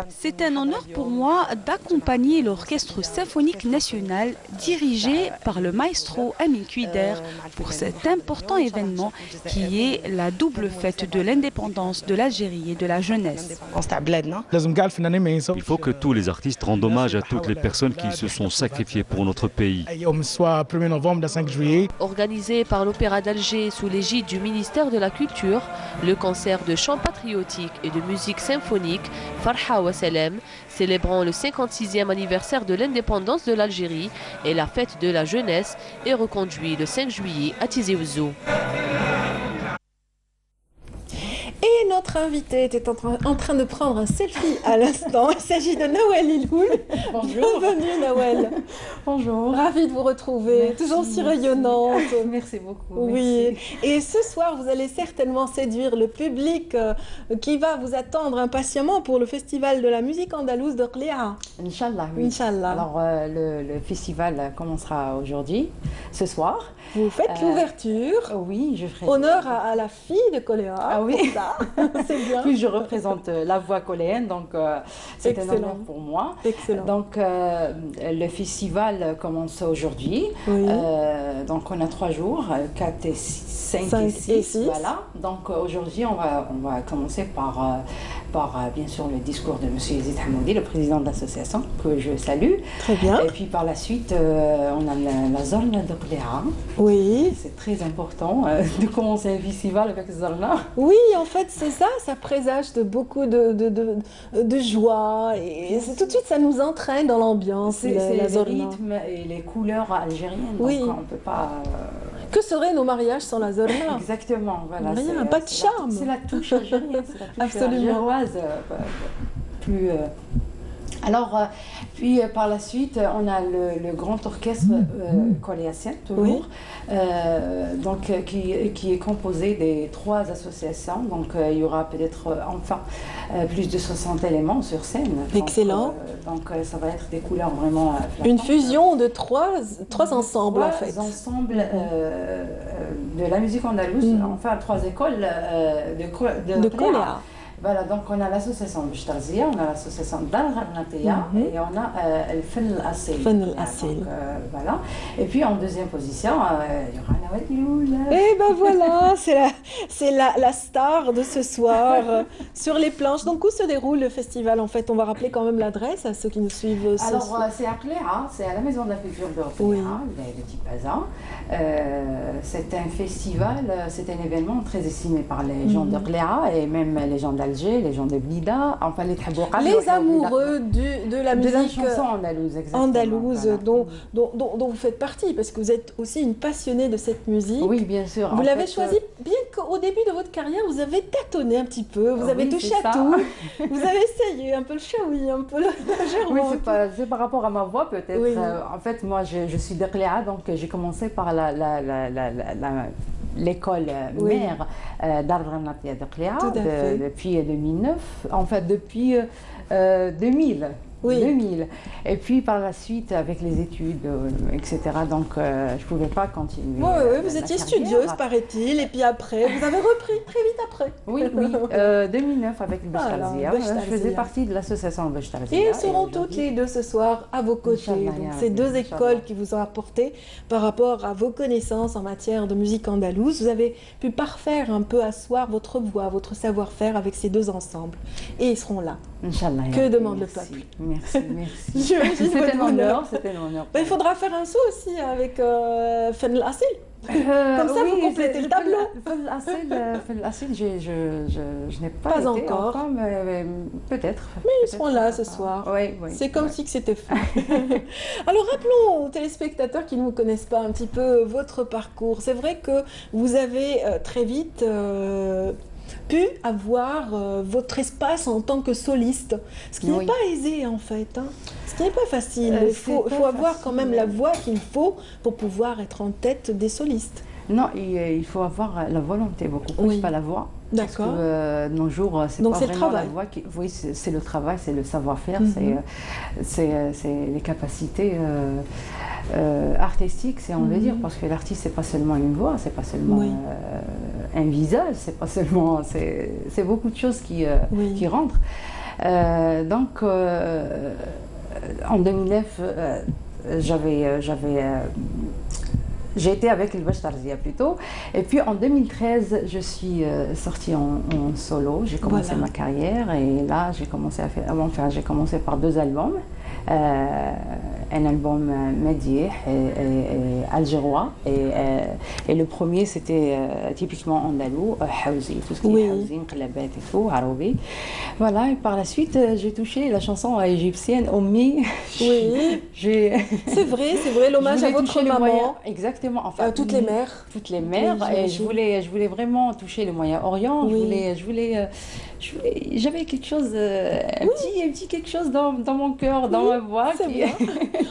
C'est un honneur pour moi d'accompagner l'Orchestre symphonique national dirigé par le maestro Amine Kuider pour cet important événement qui est la double fête de l'indépendance de l'Algérie et de la jeunesse. Il faut que tous les artistes rendent hommage à toutes les personnes qui se sont sacrifiées pour notre pays. Organisé par l'Opéra d'Alger sous l'égide du ministère de la Culture, le concert de chants patriotiques et de musique symphonique Farha wa Salem, célébrant le 56e anniversaire de l'indépendance de l'Algérie et la fête de la jeunesse, est reconduit le 5 juillet à Tizi Ouzou. Et notre invité était en train de prendre un selfie à l'instant. Il s'agit de Nawel Iloul. Bonjour. Bienvenue Nawel. Bonjour. Ravie de vous retrouver. Merci. Toujours si rayonnante. Merci beaucoup. Oui. Merci. Et ce soir, vous allez certainement séduire le public qui va vous attendre impatiemment pour le festival de la musique andalouse de Qli'a. Inch'Allah. Oui. Inch'Allah. Alors, le festival commencera aujourd'hui, ce soir. Vous faites l'ouverture. Oui, je ferai. Honneur à la fille de Qli'a. Ah oui. C'est bien. Puis je représente la voix coléenne, donc c'est un honneur pour moi. Excellent. Donc le festival commence aujourd'hui. Oui. Donc on a 3 jours, 4 et 5 et 6. Voilà. Donc aujourd'hui on va commencer par bien sûr le discours de M. Yazid Hamoudi, le président de l'association, que je salue. Très bien. Et puis par la suite, on a la Zorna de Qli'a. Oui. C'est très important de commencer un festival avec Zorna. Oui, en fait, c'est ça, ça présage de beaucoup de joie et tout de suite ça nous entraîne dans l'ambiance. C'est les rythmes et les couleurs algériennes, oui. Donc on ne peut pas... Que seraient nos mariages sans la Zorna? Exactement, voilà. Rien, pas de charme. C'est la touche algérienne, c'est la touche Absolument. algéroise. Plus... Alors, puis par la suite, on a le grand orchestre coléacien, toujours, donc, qui est composé des 3 associations. Donc, il y aura peut-être plus de 60 éléments sur scène. Excellent. Donc, ça va être des couleurs vraiment... Une fusion de 3 ensembles, en fait. 3 ensembles de la musique andalouse, enfin 3 écoles de Qli'a. Voilà, donc on a l'association Bchtarzia, on a l'association Dar Gharnatia et on a le Fen Al-Assil. Voilà. Et puis en deuxième position, il y aura Nawal Iloul. Et ben voilà, c'est la star de ce soir sur les planches. Donc où se déroule le festival en fait? On va rappeler quand même l'adresse à ceux qui nous suivent. Alors c'est à Qléa, c'est à la Maison de la Culture de Qléa, le Tipaza. C'est un festival, c'est un événement très estimé par les gens de Qléa et même les gens d'Alger, les gens de Blida, enfin les amoureux de la musique chanson andalouse dont vous faites partie, parce que vous êtes aussi une passionnée de cette musique. Oui, bien sûr. Vous l'avez choisi, bien qu'au début de votre carrière, vous avez tâtonné un petit peu, vous avez touché à tout, vous avez essayé un peu le chaoui, un peu le germain. Oui, c'est par rapport à ma voix peut-être. Oui. En fait, moi, je suis de Qléa, donc j'ai commencé par l'école mère Dar Gharnatia de Qléa depuis 2009, en fait depuis 2000. Oui. 2000. Et puis par la suite, avec les études, etc., donc je ne pouvais pas continuer. Oui, vous étiez studieuse, paraît-il, et puis après, vous avez repris très vite après. Oui, 2009 avec le Bchtarzia. Je faisais partie de l'association Bchtarzia. Et elles seront toutes les deux ce soir à vos côtés. Donc, ces deux écoles qui vous ont apporté par rapport à vos connaissances en matière de musique andalouse. Vous avez pu parfaire un peu, asseoir votre voix, votre savoir-faire avec ces deux ensembles. Et ils seront là. Inch'Allah. Que demande le peuple? Merci. C'était un honneur. Il faudra faire un saut aussi avec Fen Al-Assil. Comme ça, vous complétez le tableau. Fen Al-Assil, je n'ai pas été encore, mais peut-être. Mais ils seront là ce soir. Oui. C'est comme si c'était fait. Alors, rappelons aux téléspectateurs qui ne vous connaissent pas un petit peu votre parcours. C'est vrai que vous avez très vite pu avoir votre espace en tant que soliste, ce qui n'est pas aisé en fait, ce qui n'est pas facile. Il faut avoir quand même la voix qu'il faut pour pouvoir être en tête des solistes. Non, il faut avoir la volonté beaucoup plus, pas la voix. D'accord. Parce que nos jours, c'est pas vraiment la voix qui... Oui, c'est le travail, c'est le savoir-faire, c'est les capacités artistiques, si on veut dire, parce que l'artiste, c'est pas seulement une voix, c'est pas seulement un visage, c'est pas seulement... C'est beaucoup de choses qui rentrent. Donc, en 2009, j'ai été avec le Bchtarzia plutôt. Et puis en 2013, je suis sortie en solo. J'ai commencé ma carrière et là, j'ai commencé j'ai commencé par 2 albums. Un album médié et algérois. Et le premier, c'était typiquement andalou, Haouzi, tout ce qui est Haouzi, Nqlabat et tout, Aroubi. Voilà, et par la suite, j'ai touché la chanson égyptienne, Ommi. Oui, c'est vrai, l'hommage à votre maman. Exactement, enfin, toutes les mères. Toutes les mères, et je voulais vraiment toucher le Moyen-Orient, j'avais quelque chose, un petit quelque chose dans mon cœur, dans ma voix.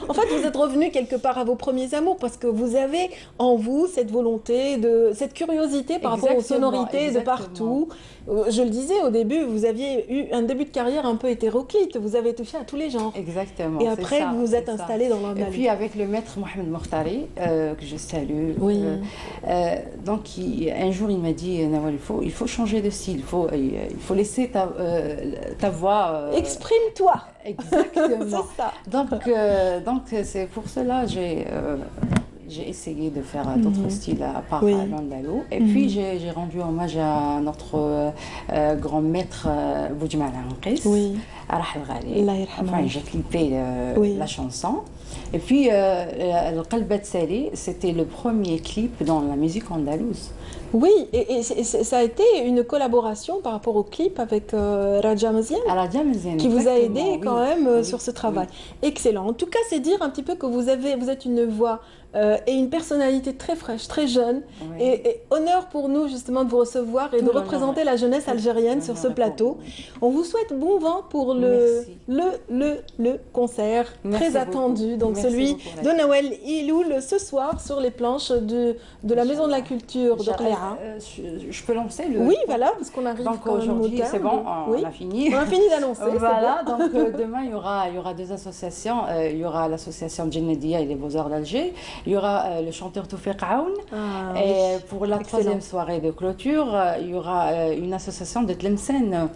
En fait, vous êtes revenu quelque part à vos premiers amours parce que vous avez en vous cette volonté, cette curiosité par rapport aux sonorités de partout. Je le disais au début, vous aviez eu un début de carrière un peu hétéroclite, vous avez touché à tous les genres. Exactement. Et après, vous vous êtes installé dans l'Andalou. Et puis avec le maître Mohamed Mortari, que je salue, donc un jour il m'a dit, Nawal, il faut changer de style, il faut laisser ta voix... Exprime-toi. Exactement. C'est ça. Donc c'est pour cela que j'ai essayé de faire d'autres styles à part l'andalou. Et puis j'ai rendu hommage à notre grand maître Boudjmal Anqis, Arah al-Ghali. Enfin, j'ai clippé la chanson. Et puis Al-Qalbat Sali, c'était le premier clip dans la musique andalouse. Oui, et ça a été une collaboration par rapport au clip avec Raja Maziane, qui vous a aidé quand même sur ce travail. Excellent. En tout cas, c'est dire un petit peu que vous êtes une voix et une personnalité très fraîche, très jeune. Et honneur pour nous justement de vous recevoir et de représenter la jeunesse algérienne sur ce plateau. On vous souhaite bon vent pour le concert très attendu, donc celui de Nawal Iloul ce soir sur les planches de la Maison de la Culture de Qléa. Je peux lancer le... Oui, voilà, parce qu'on arrive donc aujourd'hui, c'est bon, on a fini. On a fini d'annoncer. Voilà, donc demain, il y aura 2 associations. Il y aura l'association Djennedia et les Beaux-Arts d'Alger. Il y aura le chanteur Toufiq Aoun. Et pour la 3e soirée de clôture, il y aura une association de Tlemcen.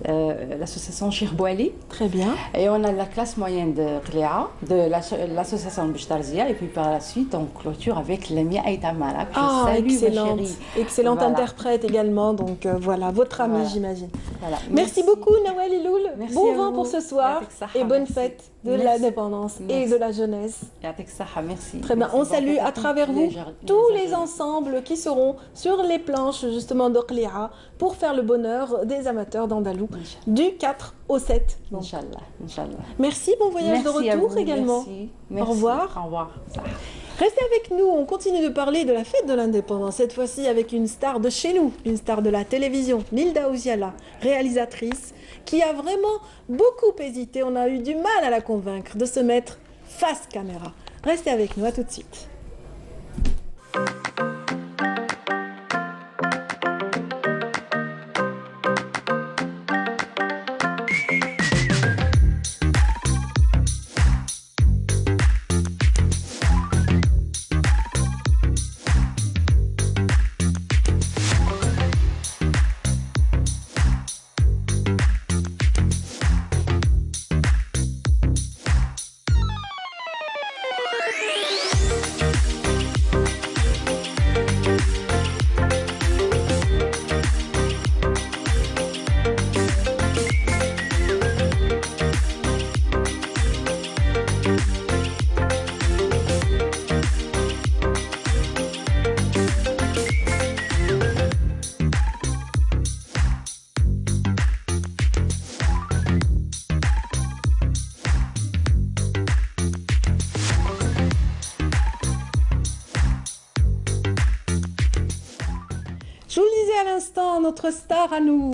l'association Cheikh Bouali. Très bien. Et on a la classe moyenne de Qléa, de l'association Bishtarzia. Et puis par la suite, on clôture avec Lamia Aïta Malak. Excellente. Excellente voilà. Interprète également. Donc voilà, votre amie, j'imagine. Voilà. Merci beaucoup, Nawal Iloul. Bon vent pour ce soir et bonne fête de l'indépendance et de la jeunesse. Merci. Très bien. On salue à travers vous tous les ensembles qui seront sur les planches justement de Qléa pour faire le bonheur des amateurs d'Andalou du 4 au 7. Inch'Allah. Inch'Allah. Merci, bon voyage de retour également. Merci. Au revoir. Au revoir. Restez avec nous, on continue de parler de la fête de l'indépendance, cette fois-ci avec une star de chez nous, une star de la télévision, Nilda Ouziala, réalisatrice, qui a vraiment beaucoup hésité. On a eu du mal à la convaincre de se mettre face caméra. Restez avec nous, à tout de suite.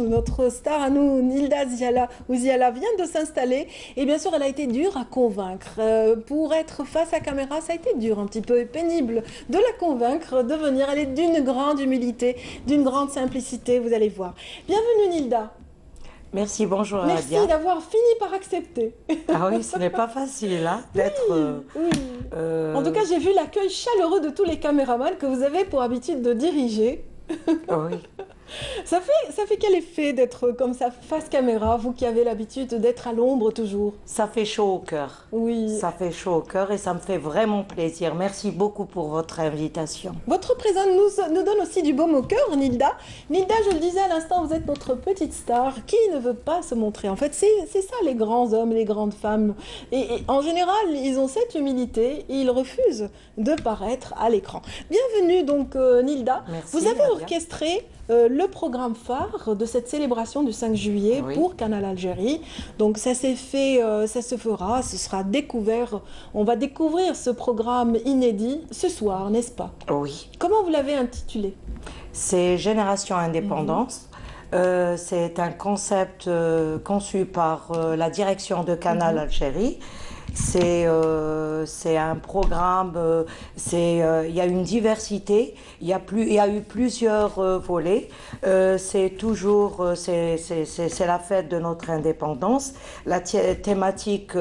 Notre star à nous, Nilda Ouziala vient de s'installer et bien sûr elle a été dure à convaincre. Pour être face à caméra, ça a été dur, un petit peu pénible de la convaincre de venir. Elle est d'une grande humilité, d'une grande simplicité, vous allez voir. Bienvenue Nilda. Merci, bonjour Merci Nadia. D'avoir fini par accepter. Ah oui, ce n'est pas facile hein, d'être... En tout cas, j'ai vu l'accueil chaleureux de tous les caméramans que vous avez pour habitude de diriger. Oui. Ça fait quel effet d'être comme ça face caméra, vous qui avez l'habitude d'être à l'ombre toujours? Ça fait chaud au cœur. Oui. Ça fait chaud au cœur et ça me fait vraiment plaisir. Merci beaucoup pour votre invitation. Votre présence nous donne aussi du baume au cœur, Nilda. Nilda, je le disais à l'instant, vous êtes notre petite star qui ne veut pas se montrer. En fait, c'est ça les grands hommes, les grandes femmes. Et en général, ils ont cette humilité et ils refusent de paraître à l'écran. Bienvenue donc, Nilda. Merci, vous avez Nadia. orchestré le programme phare de cette célébration du 5 juillet pour Canal Algérie. Donc ça s'est fait, ça se fera, ce sera découvert. On va découvrir ce programme inédit ce soir, n'est-ce pas? Oui. Comment vous l'avez intitulé? C'est Génération Indépendance. C'est un concept conçu par la direction de Canal Algérie. C'est un programme, il y a une diversité, il y a eu plusieurs volets. C'est la fête de notre indépendance. La thématique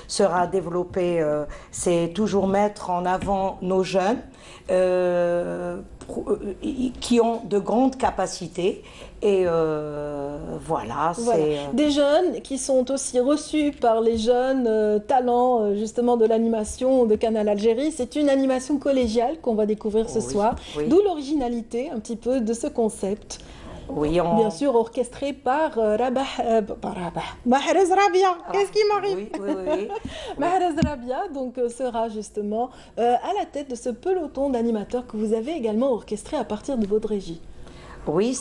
sera développée, c'est toujours mettre en avant nos jeunes qui ont de grandes capacités. Et voilà. Des jeunes qui sont aussi reçus par les jeunes talents justement de l'animation de Canal Algérie. C'est une animation collégiale qu'on va découvrir ce soir, d'où l'originalité un petit peu de ce concept. Oui, bien sûr orchestré par Mahrez Rabia. Qu'est-ce qui m'arrive? Oui. Mahrez Rabia donc sera justement à la tête de ce peloton d'animateurs que vous avez également orchestré à partir de votre régie. Oui,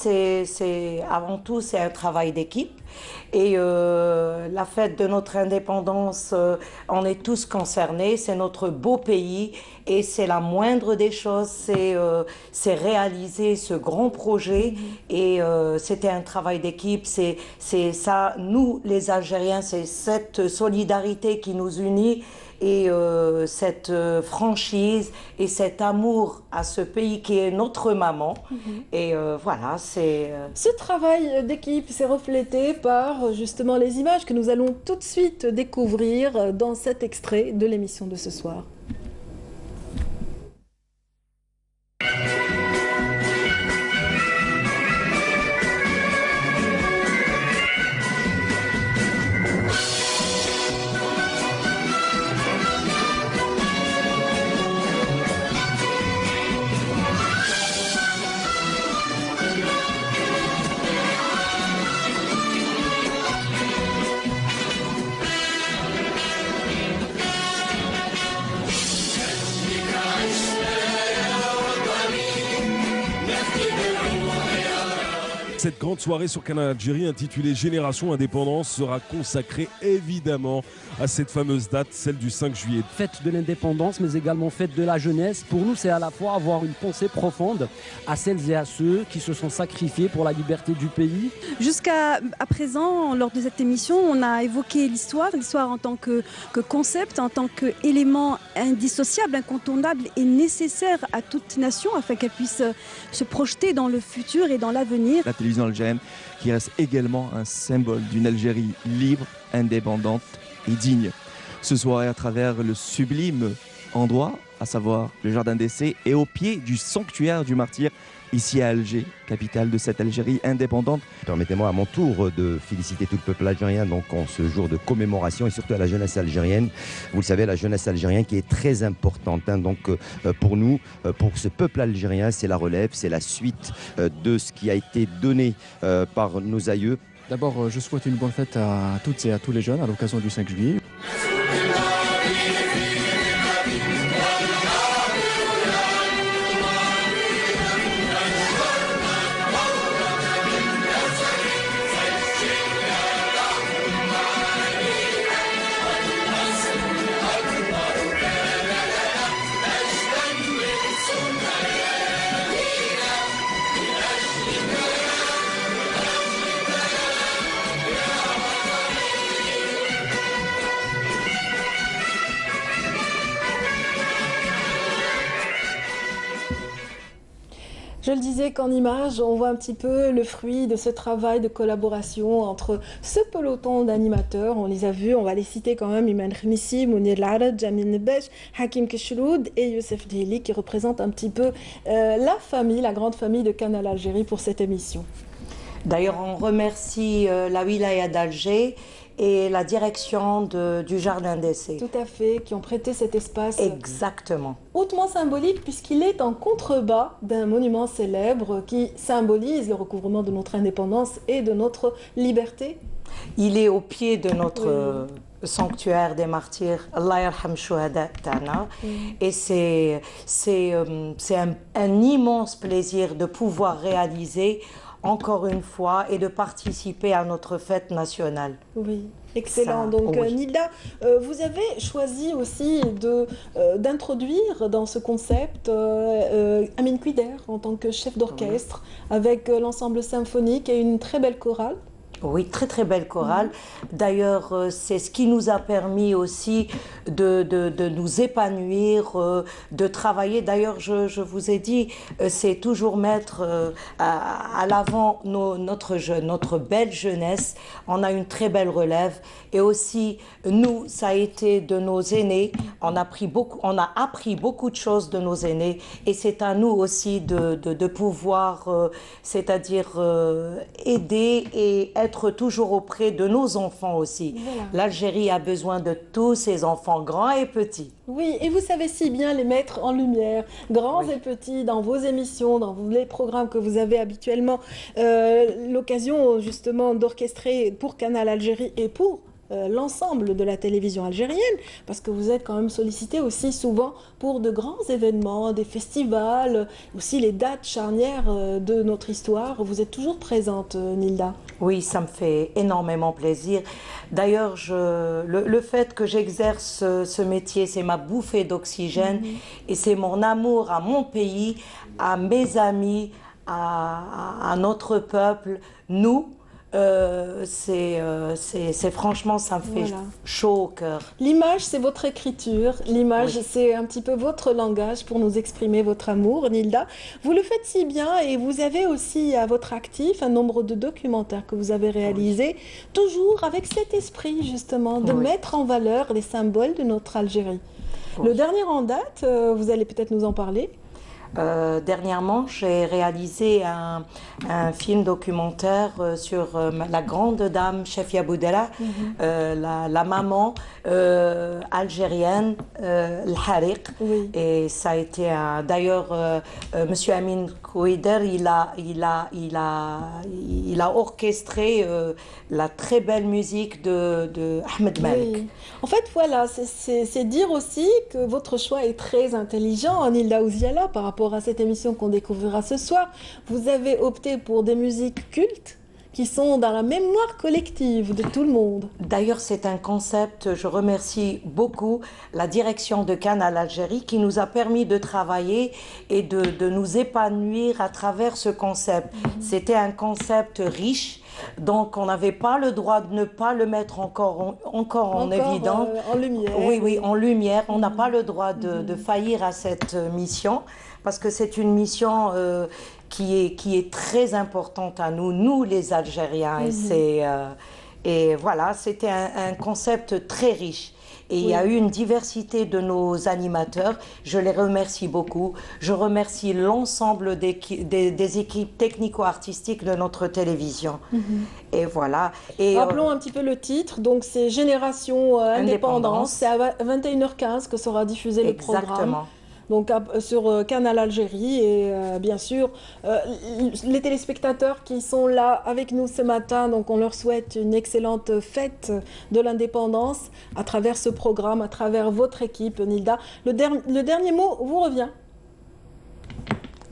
avant tout, c'est un travail d'équipe. Et la fête de notre indépendance, on est tous concernés. C'est notre beau pays et c'est la moindre des choses. C'est réaliser ce grand projet. Et c'était un travail d'équipe. C'est ça, nous, les Algériens, c'est cette solidarité qui nous unit. Et cette franchise et cet amour à ce pays qui est notre maman. Et voilà, c'est... Ce travail d'équipe s'est reflété par justement les images que nous allons tout de suite découvrir dans cet extrait de l'émission de ce soir. Cette grande soirée sur Canal Algérie intitulée Génération Indépendance sera consacrée évidemment à cette fameuse date, celle du 5 juillet. Fête de l'indépendance, mais également fête de la jeunesse. Pour nous, c'est à la fois avoir une pensée profonde à celles et à ceux qui se sont sacrifiés pour la liberté du pays. Jusqu'à présent, lors de cette émission, on a évoqué l'histoire en tant que concept, en tant qu'élément indissociable, incontournable et nécessaire à toute nation afin qu'elle puisse se projeter dans le futur et dans l'avenir. La télévision algérienne qui reste également un symbole d'une Algérie libre, indépendante et digne. Ce soir, à travers le sublime endroit, à savoir le Jardin d'Essai, et au pied du sanctuaire du martyr, ici à Alger, capitale de cette Algérie indépendante. Permettez-moi à mon tour de féliciter tout le peuple algérien donc en ce jour de commémoration et surtout à la jeunesse algérienne. Vous le savez, la jeunesse algérienne qui est très importante donc pour nous, pour ce peuple algérien, c'est la relève, c'est la suite de ce qui a été donné par nos aïeux. D'abord, je souhaite une bonne fête à toutes et à tous les jeunes à l'occasion du 5 juillet. Je le disais qu'en image, on voit un petit peu le fruit de ce travail de collaboration entre ce peloton d'animateurs. On les a vus, on va les citer quand même, Iman Khmissi, Mounir Larad, Jamil Nebesh, Hakim Keshroud et Youssef Deli qui représentent un petit peu la famille, la grande famille de Canal Algérie pour cette émission. D'ailleurs, on remercie la wilaya d'Alger et la direction du Jardin d'Essai. Tout à fait, qui ont prêté cet espace. Exactement. Hautement symbolique puisqu'il est en contrebas d'un monument célèbre qui symbolise le recouvrement de notre indépendance et de notre liberté. Il est au pied de notre sanctuaire des martyrs, Allah yarham shuhada ta'na. Et c'est un immense plaisir de pouvoir réaliser encore une fois et de participer à notre fête nationale. Oui, excellent. Donc Nilda, vous avez choisi aussi d'introduire dans ce concept Amine Kouider en tant que chef d'orchestre avec l'ensemble symphonique et une très belle chorale. Oui, très très belle chorale. D'ailleurs, c'est ce qui nous a permis aussi de nous épanouir, de travailler. D'ailleurs, je vous ai dit, c'est toujours mettre à l'avant notre belle jeunesse. On a une très belle relève. Et aussi, nous, ça a été de nos aînés. On a appris beaucoup de choses de nos aînés. Et c'est à nous aussi de pouvoir, c'est-à-dire aider et être toujours auprès de nos enfants aussi. Voilà. L'Algérie a besoin de tous ses enfants, grands et petits. Oui, et vous savez si bien les mettre en lumière, grands et petits, dans vos émissions, dans les programmes que vous avez habituellement l'occasion justement d'orchestrer pour Canal Algérie et pour l'ensemble de la télévision algérienne, parce que vous êtes quand même sollicité aussi souvent pour de grands événements, des festivals, aussi les dates charnières de notre histoire. Vous êtes toujours présente, Nilda. Oui, ça me fait énormément plaisir. D'ailleurs, le fait que j'exerce ce métier, c'est ma bouffée d'oxygène et c'est mon amour à mon pays, à mes amis, à notre peuple, nous. C'est franchement, ça me fait chaud au cœur. L'image, c'est votre écriture. L'image, c'est un petit peu votre langage pour nous exprimer votre amour, Nilda. Vous le faites si bien et vous avez aussi à votre actif un nombre de documentaires que vous avez réalisés, toujours avec cet esprit justement de mettre en valeur les symboles de notre Algérie. Le dernier en date, vous allez peut-être nous en parler. Dernièrement, j'ai réalisé un film documentaire sur la grande dame Chefia Boudela, la maman algérienne, Al-Hariq. Et ça a été d'ailleurs Monsieur Amine Kouider, il a orchestré la très belle musique de Ahmed Malik. En fait, voilà, c'est dire aussi que votre choix est très intelligent, Nilda Ouziala, par rapport rapport à cette émission qu'on découvrira ce soir. Vous avez opté pour des musiques cultes qui sont dans la mémoire collective de tout le monde. D'ailleurs, c'est un concept, je remercie beaucoup la direction de Canal Algérie qui nous a permis de travailler et de nous épanouir à travers ce concept. C'était un concept riche, donc on n'avait pas le droit de ne pas le mettre encore en évidence. En lumière. Oui, en lumière. On n'a pas le droit de faillir à cette mission parce que c'est une mission qui est très importante à nous les Algériens. Et voilà, c'était un concept très riche. Et il y a eu une diversité de nos animateurs. Je les remercie beaucoup. Je remercie l'ensemble des équipes technico-artistiques de notre télévision. Et voilà. Et rappelons un petit peu le titre. Donc, c'est Génération Indépendance. C'est à 21h15 que sera diffusé le programme. Exactement. Donc sur Canal Algérie et bien sûr les téléspectateurs qui sont là avec nous ce matin, donc on leur souhaite une excellente fête de l'indépendance à travers ce programme, à travers votre équipe, Nilda. Le dernier mot vous revient.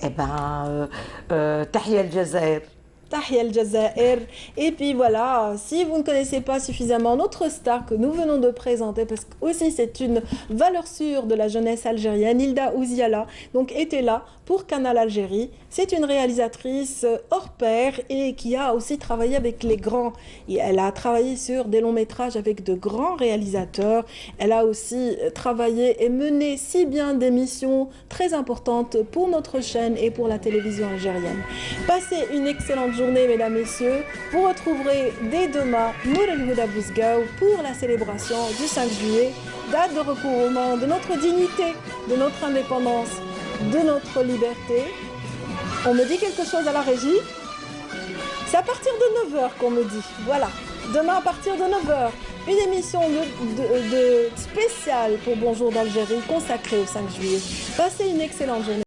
Eh bien, Tahia al-Jazair. Tahia al-Jazair. Et puis voilà, si vous ne connaissez pas suffisamment notre star que nous venons de présenter, parce que aussi c'est une valeur sûre de la jeunesse algérienne, Nilda Ouziala, donc était là pour Canal Algérie. C'est une réalisatrice hors pair et qui a aussi travaillé avec les grands. Et elle a travaillé sur des longs métrages avec de grands réalisateurs. Elle a aussi travaillé et mené si bien des missions très importantes pour notre chaîne et pour la télévision algérienne. Passez une excellente journée, mesdames, messieurs. Vous retrouverez dès demain Nour El Houda Bouzgaou pour la célébration du 5 juillet, date de recouvrement de notre dignité, de notre indépendance, de notre liberté. On me dit quelque chose à la régie. C'est à partir de 9h qu'on me dit. Voilà. Demain à partir de 9h, une émission spéciale pour Bonjour d'Algérie consacrée au 5 juillet. Passez une excellente journée.